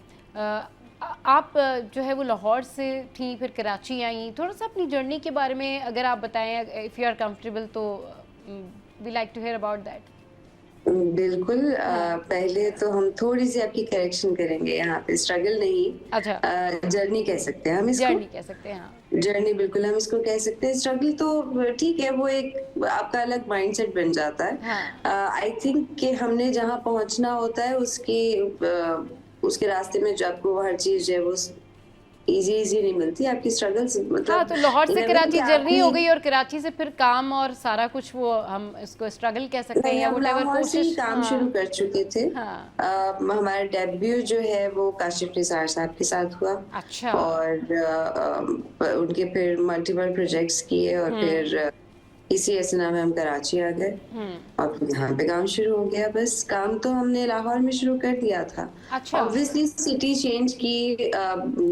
Speaker 1: आप जो है वो लाहौर से थी, फिर कराची आई। थोड़ा सा अपनी जर्नी के बारे में अगर आप बताएं, इफ़ यू आर कंफर्टेबल, तो we like to hear about that.
Speaker 5: बिल्कुल। पहले तो हम थोड़ी सी आपकी करेक्शन करेंगे यहाँ पे, स्ट्रगल नहीं,
Speaker 1: अच्छा,
Speaker 5: जर्नी कह सकते हैं हम इसको।
Speaker 1: जर्नी कह सकते हैं, हाँ।
Speaker 5: जर्नी बिल्कुल हम इसको कह सकते हैं। स्ट्रगल तो ठीक है, वो एक आपका अलग माइंडसेट बन जाता है।
Speaker 1: हाँ।
Speaker 5: आई थिंक कि हमने जहाँ पहुंचना होता है उसके रास्ते में जो आपको हर चीज जो है वो इजी नहीं मिलती। आपकी स्ट्रगल्स
Speaker 1: हाँ, तो लाहौर से कराची जर्नी
Speaker 5: जर्नी
Speaker 1: हो गई और कराची से फिर काम और सारा कुछ, वो हम इसको स्ट्रगल कह सकते हैं
Speaker 5: नहीं,
Speaker 1: या
Speaker 5: हम
Speaker 1: व्हाटएवर
Speaker 5: लाहौर से ही
Speaker 1: कोशिश।
Speaker 5: काम शुरू कर चुके थे।
Speaker 1: हाँ।
Speaker 5: हमारा डेब्यू जो है वो काशिफ निसार साहब के साथ हुआ।
Speaker 1: अच्छा।
Speaker 5: और उनके फिर मल्टीपल प्रोजेक्ट्स किए, और फिर इसी असना में हम कराची आ गए, और फिर यहाँ पे काम शुरू हो गया। बस काम तो हमने लाहौर में शुरू कर दिया था।
Speaker 1: अच्छा।
Speaker 5: ऑब्वियसली सिटी चेंज की,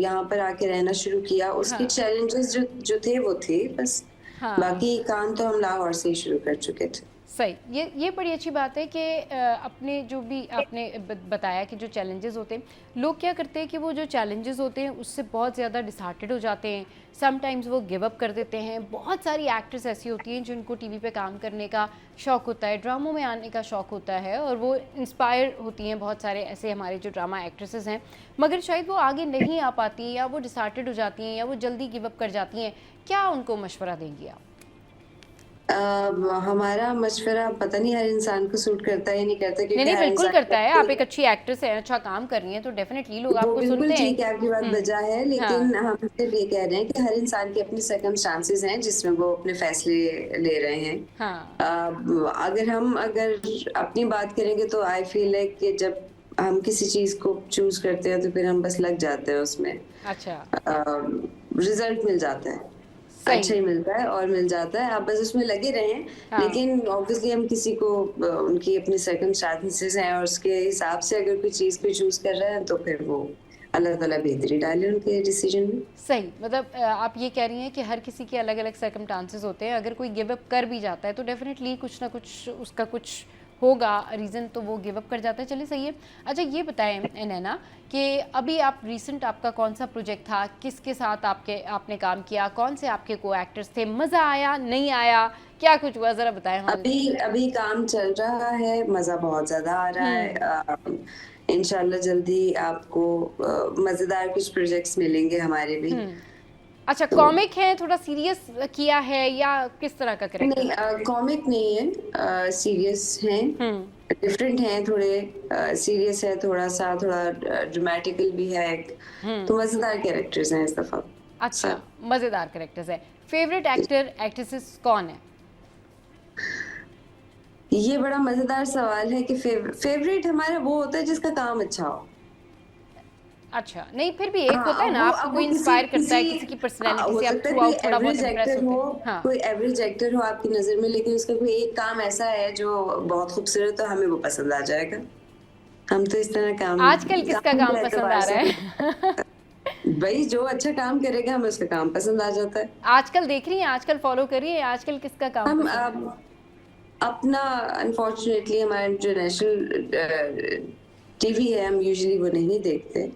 Speaker 5: यहाँ पर आके रहना शुरू किया, उसके चैलेंजेस जो थे वो थे बस।
Speaker 1: हाँ।
Speaker 5: बाकी काम तो हम लाहौर से ही शुरू कर चुके थे।
Speaker 1: सही। ये बड़ी अच्छी बात है कि अपने जो भी आपने बताया कि जो चैलेंजेस होते हैं, लोग क्या करते हैं कि वो जो चैलेंजेस होते हैं उससे बहुत ज़्यादा डिसहार्टेड हो जाते हैं, समटाइम्स वो गिव अप कर देते हैं। बहुत सारी एक्ट्रेस ऐसी होती हैं जिनको टीवी पे काम करने का शौक़ होता है, ड्रामों में आने का शौक़ होता है, और वो इंस्पायर होती हैं। बहुत सारे ऐसे हमारे जो ड्रामा एक्ट्रेसेस हैं, मगर शायद वो आगे नहीं आ पाती, या वो डिसहार्टेड हो जाती हैं, या वो जल्दी गिव अप कर जाती हैं। क्या उनको मशवरा देंगी आप?
Speaker 5: हमारा मशवरा पता नहीं हर इंसान को सूट करता है या नहीं करता, क्योंकि
Speaker 1: नहीं
Speaker 5: हर
Speaker 1: बिल्कुल
Speaker 5: इंसान
Speaker 1: करता है। आप एक अच्छी एक्ट्रेस हैं, अच्छा काम कर रही हैं, तो डेफिनेटली लोग
Speaker 5: वो
Speaker 1: आपको
Speaker 5: बिल्कुल
Speaker 1: सुनते हैं।
Speaker 5: ठीक है, आपकी बात बजा है, लेकिन हम सिर्फ ये कह रहे हैं कि हर इंसान के अपने सर्कमस्टांसेस हैं जिसमें वो अपने फैसले ले रहे हैं।
Speaker 1: हाँ।
Speaker 5: अगर अपनी बात करेंगे तो आई फील लाइक कि जब हम किसी चीज को चूज करते हैं तो फिर हम बस लग जाते हैं उसमें।
Speaker 1: अच्छा।
Speaker 5: रिजल्ट मिल जाता है, अच्छा ही मिलता है और मिल जाता है, आप बस उसमें लगे रहें।
Speaker 1: हाँ।
Speaker 5: लेकिन ऑब्वियसली हम किसी को उनकी अपनी सर्कमस्टांसेस हैं और उसके हिसाब से अगर कोई चीज को चूज कर रहे हैं तो फिर वो अल्लाह ताला बेहतरी डाले उनके डिसीजन में।
Speaker 1: सही। मतलब आप ये कह रही हैं कि हर किसी के अलग अलग सर्कमस्टांसेस होते हैं। अगर कोई गिव अप कर भी जाता है तो डेफिनेटली कुछ ना कुछ उसका कुछ होगा रीज़न, तो वो गिव अप कर जाता है। चलिए सही है। अच्छा, ये बताएं नैना कि अभी आप रिसेंट आपका कौन सा प्रोजेक्ट था, किसके साथ आपने काम किया, कौन से आपके को एक्टर्स थे, मज़ा आया नहीं आया, क्या कुछ हुआ, ज़रा बताएं।
Speaker 5: अभी काम चल रहा है, मज़ा बहुत ज़्यादा आ रहा है। इंशाल्लाह जल्दी आपको मज़ेदार कुछ प्रोजेक्ट्स मिलेंगे हमारे भी।
Speaker 1: अच्छा, कॉमिक है, थोड़ा सीरियस किया है या किस तरह का कैरेक्टर?
Speaker 5: नहीं, कॉमिक नहीं है, सीरियस हैं, डिफरेंट हैं थोड़े। सीरियस है थोड़ा ड्रामेटिकल भी है, तो मजेदार कैरेक्टर्स हैं इस दफा।
Speaker 1: अच्छा, मजेदार कैरेक्टर्स है। फेवरेट एक्टर एक्ट्रेसेस कौन है?
Speaker 5: ये बड़ा मजेदार सवाल है कि फेवरेट हमारा वो होता है जिसका काम अच्छा हो।
Speaker 1: अच्छा, नहीं फिर भी एक होता है ना,
Speaker 5: वो
Speaker 1: आपको
Speaker 5: अब
Speaker 1: कोई
Speaker 5: वो
Speaker 1: इंस्पायर करता है, किसी की
Speaker 5: हाँ,
Speaker 1: पर्सनैलिटी
Speaker 5: हो
Speaker 1: से आप
Speaker 5: सकता है
Speaker 1: थ्रू
Speaker 5: कोई
Speaker 1: आउट थोड़ा बहुत
Speaker 5: एवरेज
Speaker 1: इम्प्रेस
Speaker 5: एक्टर
Speaker 1: होते
Speaker 5: हो,
Speaker 1: हैं। हाँ,
Speaker 5: कोई एवरेज एक्टर हो आपकी नजर में, लेकिन उसका कोई एक काम ऐसा है जो बहुत खूबसूरत, तो हमें वो पसंद आ जाएगा। हम तो इस तरह
Speaker 1: आजकल किसका
Speaker 5: काम के
Speaker 1: काम पसंद
Speaker 5: एतबार
Speaker 1: आ
Speaker 5: से
Speaker 1: रहा है?
Speaker 5: भाई जो अच्छा काम करेगा हमें उसका काम पसंद आ जाता है।
Speaker 1: आजकल देख रही हैं, आजकल फॉलो कर रही हैं, आजकल किसका काम
Speaker 5: हम
Speaker 1: पसंद है?
Speaker 5: अपना अनफॉर्चुनेटली हमारा जो नेशनल टीवी है, हम यूजुअली वो नहीं देखते।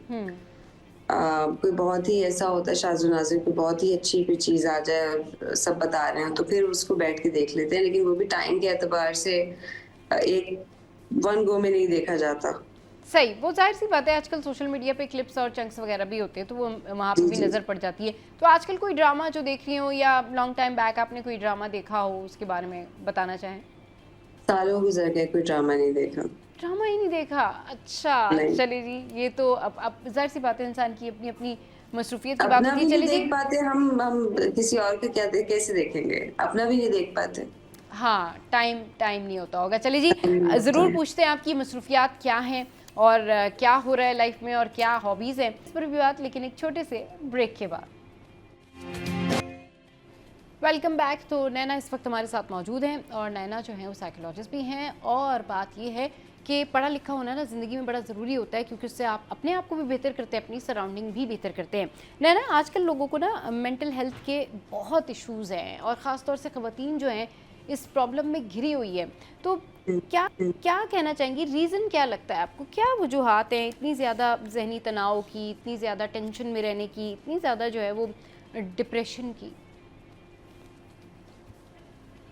Speaker 5: कोई बहुत ही ऐसा होता है शाज़ नाज़िर, कोई बहुत ही अच्छी कोई चीज़ आ जाए और सब बता रहे हैं तो फिर उसको बैठ के देख लेते हैं, लेकिन वो भी टाइम के एतबार से एक वन गो में नहीं देखा जाता।
Speaker 1: सही, वो जाहिर सी बात है, आजकल सोशल मीडिया पे क्लिप्स और चंक्स वगैरह भी होते हैं, तो वो वहाँ पे
Speaker 5: जी
Speaker 1: भी
Speaker 5: जी
Speaker 1: नज़र पड़ जाती है। तो आजकल कोई ड्रामा जो देख रही हो, या लॉन्ग टाइम बैक आपने कोई ड्रामा देखा हो, उसके बारे में बताना चाहें?
Speaker 5: सालों गुजर गए, कोई ड्रामा नहीं देखा।
Speaker 1: ड्रामा ही नहीं देखा? अच्छा,
Speaker 5: नहीं,
Speaker 1: चलिए जी, ये तो अब जाहिर सी बात है, इंसान की अपनी अपनी मसरूफियत की बात
Speaker 5: अपना
Speaker 1: होती
Speaker 5: भी
Speaker 1: है।
Speaker 5: नहीं
Speaker 1: चलिए जी,
Speaker 5: देख पाते हम किसी और का कैसे देखेंगे? अपना भी नहीं देख पाते।
Speaker 1: हाँ, टाइम टाइम नहीं होता होगा। चलिए जी,
Speaker 5: टाइम नहीं होता
Speaker 1: ज़रूर
Speaker 5: है।
Speaker 1: पूछते हैं आपकी मसरूफियात क्या हैं, और क्या हो रहा है लाइफ में, और क्या हॉबीज़ हैं, इस पर भी बात, लेकिन एक छोटे से ब्रेक के बाद। Welcome back. तो नैना इस वक्त हमारे साथ मौजूद हैं, और नैना जो है वो साइकोलॉजिस्ट भी हैं, और बात ये है कि पढ़ा लिखा होना ना ज़िंदगी में बड़ा ज़रूरी होता है, क्योंकि उससे आप अपने आप को भी बेहतर करते हैं, अपनी सराउंडिंग भी बेहतर करते हैं। नैना, आजकल लोगों को ना मेंटल हेल्थ के बहुत इश्यूज़ हैं, और ख़ास तौर से ख़वातीन जो हैं इस प्रॉब्लम में घिरी हुई है। तो क्या क्या कहना चाहेंगी, रीज़न क्या लगता है आपको, क्या वजूहात हैं इतनी ज़्यादा जहनी तनाव की, इतनी ज़्यादा टेंशन में रहने की, इतनी ज़्यादा जो है वो डिप्रेशन की?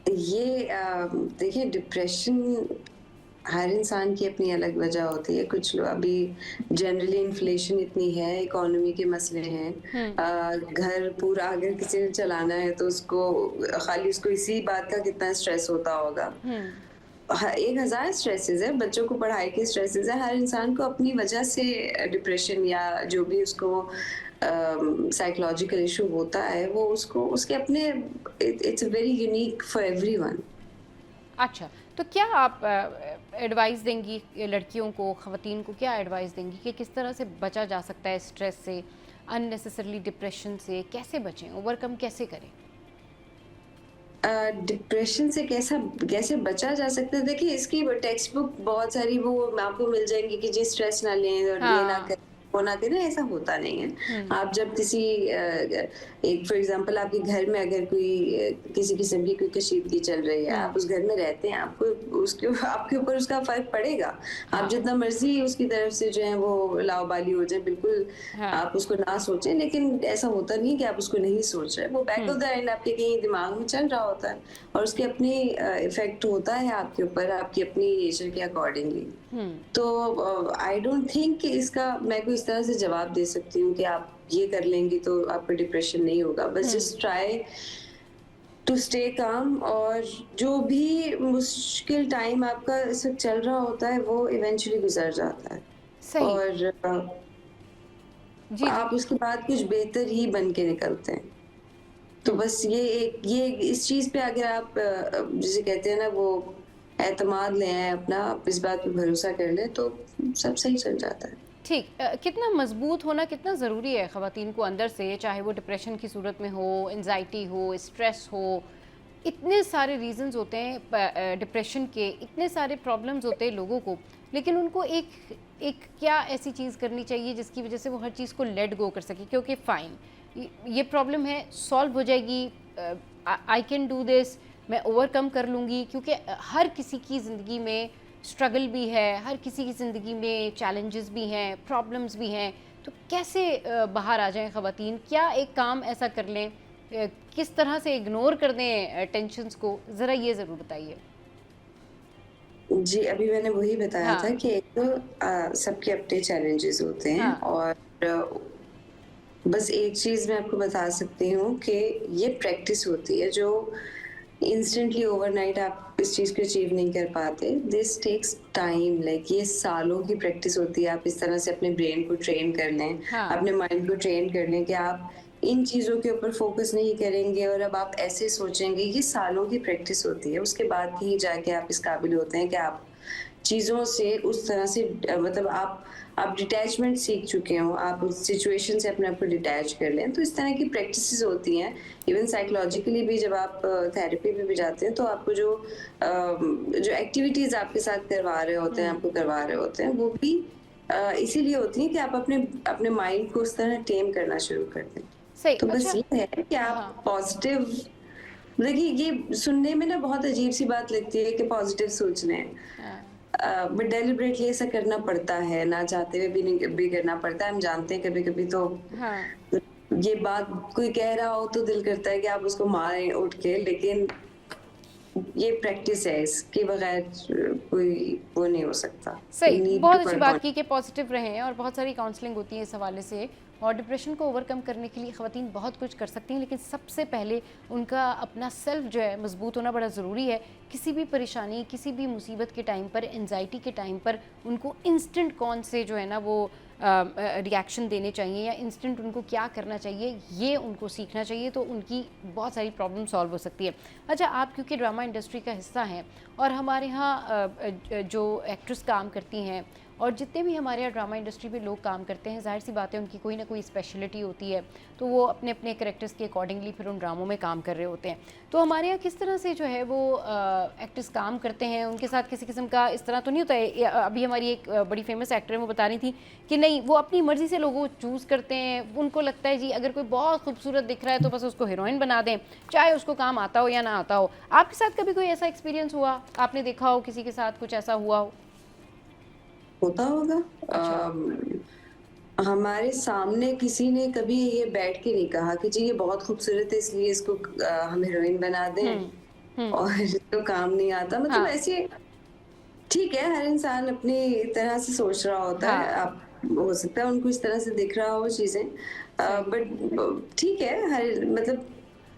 Speaker 5: ये देखिए, डिप्रेशन हर इंसान की अपनी अलग वजह होती है। कुछ लोग अभी जनरली इन्फ्लेशन इतनी है, इकोनॉमी के मसले हैं, घर पूरा अगर किसी ने चलाना है तो उसको खाली उसको इसी बात का कितना स्ट्रेस होता होगा। 1000 स्ट्रेसेस है, बच्चों को पढ़ाई के स्ट्रेसेस है, हर इंसान को अपनी वजह से डिप्रेशन या जो भी उसको साइकोलॉजिकल इशू होता है वो उसको उसके अपने, it's very unique for everyone.
Speaker 1: अच्छा, तो क्या आप एडवाइस देंगी लड़कियों को, ख़वातीन को, क्या एडवाइस देंगी कि किस तरह से बचा जा सकता है स्ट्रेस से, अननेसेसरली डिप्रेशन से कैसे बचें, ओवरकम कैसे करें?
Speaker 5: डिप्रेशन से कैसे बचा जा सकता है? देखिए, इसकी टेक्स्ट बुक बहुत सारी वो आपको मिल जाएंगी कि जी स्ट्रेस ना लें और ये ना
Speaker 1: हाँ।
Speaker 5: करें, वो ना करें, ऐसा होता नहीं है। आप जब किसी एक फॉर एग्जांपल आपके घर में अगर कोई किसी किस्म की कोई कशीदगी चल रही है, आप उस घर में रहते हैं, आपको उसके आपके ऊपर उसका फर्क पड़ेगा। आप जितना मर्जी उसकी तरफ से जो है वो लावाबाली हो जाए, बिल्कुल आप उसको ना सोचें, लेकिन ऐसा होता नहीं कि आप उसको नहीं सोच रहे। वो बैक ऑफ द एंड आपके कहीं दिमाग में चल रहा होता है, और उसके अपने इफेक्ट होता है आपके ऊपर, आपकी अपनी नेचर के अकॉर्डिंगली। तो आई डोंट थिंक कि इसका मैं कोई इस तरह से जवाब दे सकती हूँ कि आप ये कर लेंगी तो आपको डिप्रेशन नहीं होगा। बस just try to stay calm, और जो भी मुश्किल टाइम आपका इस वक्त चल रहा होता है वो इवेंचुअली गुजर जाता है,
Speaker 1: सही।
Speaker 5: और
Speaker 1: जी जी।
Speaker 5: आप उसके बाद कुछ बेहतर ही बन के निकलते हैं। तो बस ये इस चीज पे अगर आप जिसे कहते हैं ना वो एतमाद ले आए अपना, आप इस बात पे भरोसा कर लें तो सब सही चल जाता है।
Speaker 1: ठीक, कितना मजबूत होना कितना ज़रूरी है ख़वातीन को अंदर से, चाहे वो डिप्रेशन की सूरत में हो, एंजाइटी हो, स्ट्रेस हो, इतने सारे रीजंस होते हैं डिप्रेशन के, इतने सारे प्रॉब्लम्स होते हैं लोगों को, लेकिन उनको एक एक क्या ऐसी चीज़ करनी चाहिए जिसकी वजह से वो हर चीज़ को लेट गो कर सके, क्योंकि फ़ाइन ये प्रॉब्लम है, सॉल्व हो जाएगी, आई कैन डू दिस, मैं ओवरकम कर लूँगी, क्योंकि हर किसी की ज़िंदगी में स्ट्रगल भी है, हर किसी की ज़िंदगी में चैलेंजेस भी हैं, प्रॉब्लम्स भी हैं। तो कैसे बाहर आ जाएं ख़वातीन, क्या एक काम ऐसा कर लें, किस तरह से इग्नोर कर दें टेंशन्स को, ज़रा ये ज़रूर बताइए।
Speaker 5: जी, अभी मैंने वही बताया था
Speaker 1: हाँ।
Speaker 5: कि एक तो सबके अपने चैलेंजेस होते हैं,
Speaker 1: हाँ।
Speaker 5: और बस एक चीज़ मैं आपको बता सकती हूँ कि ये प्रैक्टिस होती है, जो इंस्टेंटली ओवरनाइट आप इस चीज़ को अचीव नहीं कर पाते। दिस टेक्स टाइम, लाइक ये सालों की प्रैक्टिस होती है। आप इस तरह से अपने ब्रेन को ट्रेन कर लें,
Speaker 1: हाँ।
Speaker 5: अपने माइंड को ट्रेन कर लें कि आप इन चीज़ों के ऊपर फोकस नहीं करेंगे और अब आप ऐसे सोचेंगे, ये सालों की प्रैक्टिस होती है, उसके बाद ही जाके आप इस काबिल होते हैं कि आप चीज़ों से उस तरह से मतलब आप डिटैचमेंट सीख चुके हो, आप उस सिचुएशन से अपने आप को डिटैच कर लें। तो इस तरह की प्रैक्टिसेस होती हैं। इवन साइकोलॉजिकली भी जब आप थेरेपी पे भी जाते हैं तो आपको जो एक्टिविटीज़ आपके साथ करवा रहे होते हैं, आपको करवा रहे होते हैं, वो भी इसीलिए होती हैं कि आप अपने माइंड को उस तरह टेम करना शुरू कर दें।
Speaker 1: सही।
Speaker 5: तो बस
Speaker 1: अच्छा।
Speaker 5: ये है कि आप
Speaker 1: हाँ।
Speaker 5: पॉजिटिव, देखिए ये सुनने में ना बहुत अजीब सी बात लगती है कि पॉजिटिव सोचना है,
Speaker 1: हाँ।
Speaker 5: बट डेलिबरेटली ऐसा करना पड़ता है, ना चाहते हुए भी नहीं भी करना पड़ता है। हम जानते हैं कभी कभी तो
Speaker 1: हाँ।
Speaker 5: ये बात कोई कह रहा हो तो दिल करता है कि आप उसको मारें उठ के, लेकिन ये प्रैक्टिस है, इसके बगैर कोई वो नहीं हो सकता।
Speaker 1: सही।
Speaker 5: You need
Speaker 1: बहुत
Speaker 5: to
Speaker 1: अच्छी
Speaker 5: work
Speaker 1: बात
Speaker 5: on
Speaker 1: की कि पॉजिटिव रहें, और बहुत सारी काउंसलिंग होती है इस हवाले से, और डिप्रेशन को ओवरकम करने के लिए ख़वातीन बहुत कुछ कर सकती हैं, लेकिन सबसे पहले उनका अपना सेल्फ जो है मजबूत होना बड़ा ज़रूरी है। किसी भी परेशानी, किसी भी मुसीबत के टाइम पर, एंजाइटी के टाइम पर उनको इंस्टेंट कौन से जो है ना वो रिएक्शन देने चाहिए, या इंस्टेंट उनको क्या करना चाहिए, ये उनको सीखना चाहिए, तो उनकी बहुत सारी प्रॉब्लम सॉल्व हो सकती है। अच्छा, आप क्योंकि ड्रामा इंडस्ट्री का हिस्सा हैं और हमारे यहाँ जो एक्ट्रेस काम करती हैं और जितने भी हमारे यहाँ ड्रामा इंडस्ट्री में लोग काम करते हैं, जाहिर सी बात है उनकी कोई ना कोई स्पेशलिटी होती है, तो वो अपने अपने कैरेक्टर्स के अकॉर्डिंगली फिर उन ड्रामों में काम कर रहे होते हैं। तो हमारे यहाँ किस तरह से जो है वो एक्ट्रेस काम करते हैं, उनके साथ किसी किस्म का इस तरह तो नहीं होता है? अभी हमारी एक बड़ी फेमस एक्टर है, वो बता रही थी कि नहीं, वो अपनी मर्ज़ी से लोगों को चूज़ करते हैं। उनको लगता है जी अगर कोई बहुत खूबसूरत दिख रहा है तो बस उसको हीरोइन बना दें, चाहे उसको काम आता हो या ना आता हो। आपके साथ कभी कोई ऐसा एक्सपीरियंस हुआ, आपने देखा हो किसी के साथ कुछ ऐसा हुआ हो?
Speaker 5: होता होगा। हमारे सामने किसी ने कभी ये बैठ के नहीं कहा कि जी ये बहुत खूबसूरत है इसलिए इसको हम हीरोइन बना दें और इसको काम नहीं आता। मतलब
Speaker 1: हाँ।
Speaker 5: ऐसे ठीक है, हर इंसान अपनी तरह से सोच रहा होता है।
Speaker 1: हाँ।
Speaker 5: आप हो सकता है उनको इस तरह से दिख रहा हो चीजें, बट ठीक है, हर मतलब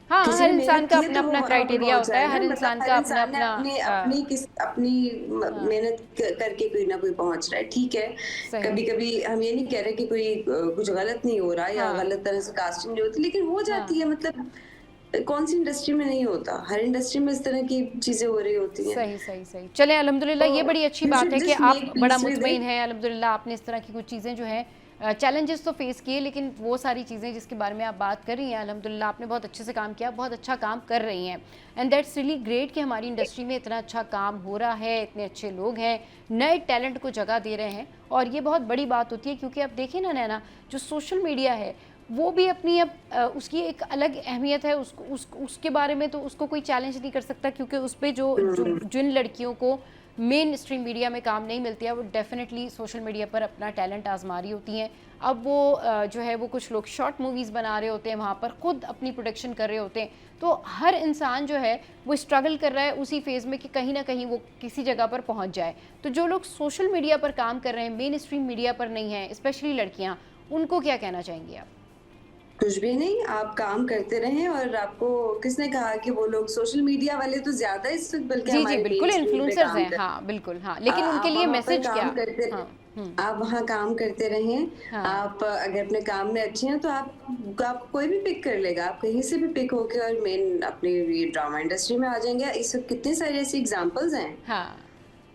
Speaker 1: हाँ,
Speaker 5: किसी
Speaker 1: हर
Speaker 5: ने
Speaker 1: इंसान
Speaker 5: मेहनत
Speaker 1: का
Speaker 5: की है तो
Speaker 1: अपना
Speaker 5: वो
Speaker 1: अपना
Speaker 5: वहां पर
Speaker 1: क्राइटेरिया
Speaker 5: पहुंच
Speaker 1: होता है,
Speaker 5: जाएगा।
Speaker 1: हर
Speaker 5: मतलब
Speaker 1: इंसान
Speaker 5: हर
Speaker 1: का अपना
Speaker 5: इंसान ने
Speaker 1: अपना
Speaker 5: अपनी मेहनत करके कोई ना कोई पहुंच रहा है। ठीक है,
Speaker 1: सही।
Speaker 5: कभी कभी हम ये नहीं कह रहे कि कोई कुछ गलत नहीं हो रहा या
Speaker 1: हाँ।
Speaker 5: गलत तरह से कास्टिंग नहीं होती, लेकिन हो जाती है। मतलब कौन सी इंडस्ट्री में नहीं होता, हर इंडस्ट्री में इस तरह की चीजें हो रही होती हैं।
Speaker 1: सही सही सही। चलें, अल्हम्दुलिल्लाह, ये बड़ी अच्छी
Speaker 5: You
Speaker 1: बात
Speaker 5: should
Speaker 1: है कि
Speaker 5: just
Speaker 1: आप
Speaker 5: make
Speaker 1: बड़ा
Speaker 5: peace with
Speaker 1: मुतमईन
Speaker 5: it.
Speaker 1: हैं। अल्हम्दुलिल्लाह आपने इस तरह की कुछ चीज़ें जो हैं चैलेंजेस तो फेस किए, लेकिन वो सारी चीज़ें जिसके बारे में आप बात कर रही हैं, अल्हम्दुलिल्लाह आपने बहुत अच्छे से काम किया, बहुत अच्छा काम कर रही हैं। एंड दैट्स रियली ग्रेट कि हमारी इंडस्ट्री में इतना अच्छा काम हो रहा है, इतने अच्छे लोग हैं, नए टैलेंट को जगह दे रहे हैं, और ये बहुत बड़ी बात होती है। क्योंकि अब देखें ना नैना, जो सोशल मीडिया है वो भी अपनी अब उसकी एक अलग अहमियत है। उसके बारे में तो उसको कोई चैलेंज नहीं कर सकता, क्योंकि उस पर जिन लड़कियों को मेन स्ट्रीम मीडिया में काम नहीं मिलती है, वो डेफिनेटली सोशल मीडिया पर अपना टैलेंट आजमा रही होती हैं। अब वो जो है वो कुछ लोग शॉर्ट मूवीज़ बना रहे होते हैं, वहाँ पर ख़ुद अपनी प्रोडक्शन कर रहे होते हैं। तो हर इंसान जो है वो स्ट्रगल कर रहा है उसी फेज़ में कि कहीं ना कहीं वो किसी जगह पर पहुँच जाए। तो जो लोग सोशल मीडिया पर काम कर रहे हैं, मेन स्ट्रीम मीडिया पर नहीं हैं, स्पेशली लड़कियाँ, उनको क्या कहना चाहेंगी आप?
Speaker 5: कुछ भी नहीं, आप काम करते रहें। और आपको किसने कहा कि वो लोग सोशल मीडिया वाले तो ज्यादा इस वक्त बल्कि
Speaker 1: जी जी
Speaker 5: हमारे
Speaker 1: बिल्कुल,
Speaker 5: मेन स्ट्रीम पे
Speaker 1: इन्फ्लुएंसर्स
Speaker 5: काम
Speaker 1: हैं।
Speaker 5: कर
Speaker 1: हाँ बिल्कुल, हाँ, लेकिन उनके
Speaker 5: आप
Speaker 1: लिए
Speaker 5: वहाँ पर
Speaker 1: मैसेज क्या?
Speaker 5: काम करते
Speaker 1: हाँ।
Speaker 5: आप वहाँ काम करते रहें।
Speaker 1: हाँ।
Speaker 5: आप अगर अपने काम में अच्छे हैं तो आप कोई भी पिक कर लेगा, आप कहीं से भी पिक होके और मेन अपनी ड्रामा इंडस्ट्री में आ जाएंगे। इस वक्त कितने सारे ऐसे एग्जांपल्स हैं
Speaker 1: हाँ,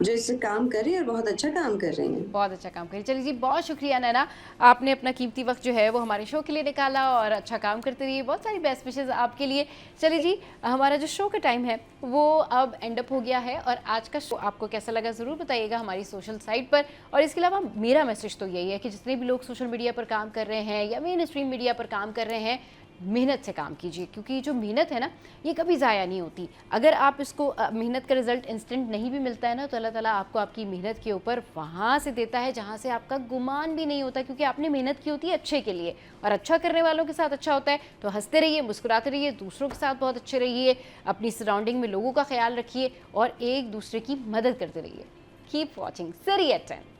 Speaker 5: जो इससे काम कर रही है और बहुत अच्छा काम कर रही हैं।
Speaker 1: बहुत अच्छा काम करिए। चलिए जी, बहुत शुक्रिया नैना, आपने अपना कीमती वक्त जो है वो हमारे शो के लिए निकाला और अच्छा काम करते रहिए। बहुत सारी बेस्ट विशेज़ आपके लिए। चलिए जी, हमारा जो शो का टाइम है वो अब एंड अप हो गया है, और आज का शो आपको कैसा लगा ज़रूर बताइएगा हमारी सोशल साइट पर। और इसके अलावा मेरा मैसेज तो यही है कि जितने भी लोग सोशल मीडिया पर काम कर रहे हैं या मेन स्ट्रीम मीडिया पर काम कर रहे हैं, मेहनत से काम कीजिए, क्योंकि जो मेहनत है ना ये कभी ज़ाया नहीं होती। अगर आप इसको मेहनत का रिज़ल्ट इंस्टेंट नहीं भी मिलता है ना, तो अल्लाह ताला आपको आपकी मेहनत के ऊपर वहाँ से देता है जहाँ से आपका गुमान भी नहीं होता, क्योंकि आपने मेहनत की होती है अच्छे के लिए, और अच्छा करने वालों के साथ अच्छा होता है। तो हंसते रहिए, मुस्कुराते रहिए, दूसरों के साथ बहुत अच्छे रहिए, अपनी सराउंडिंग में लोगों का ख्याल रखिए और एक दूसरे की मदद करते रहिए। Keep watching Siri at 10।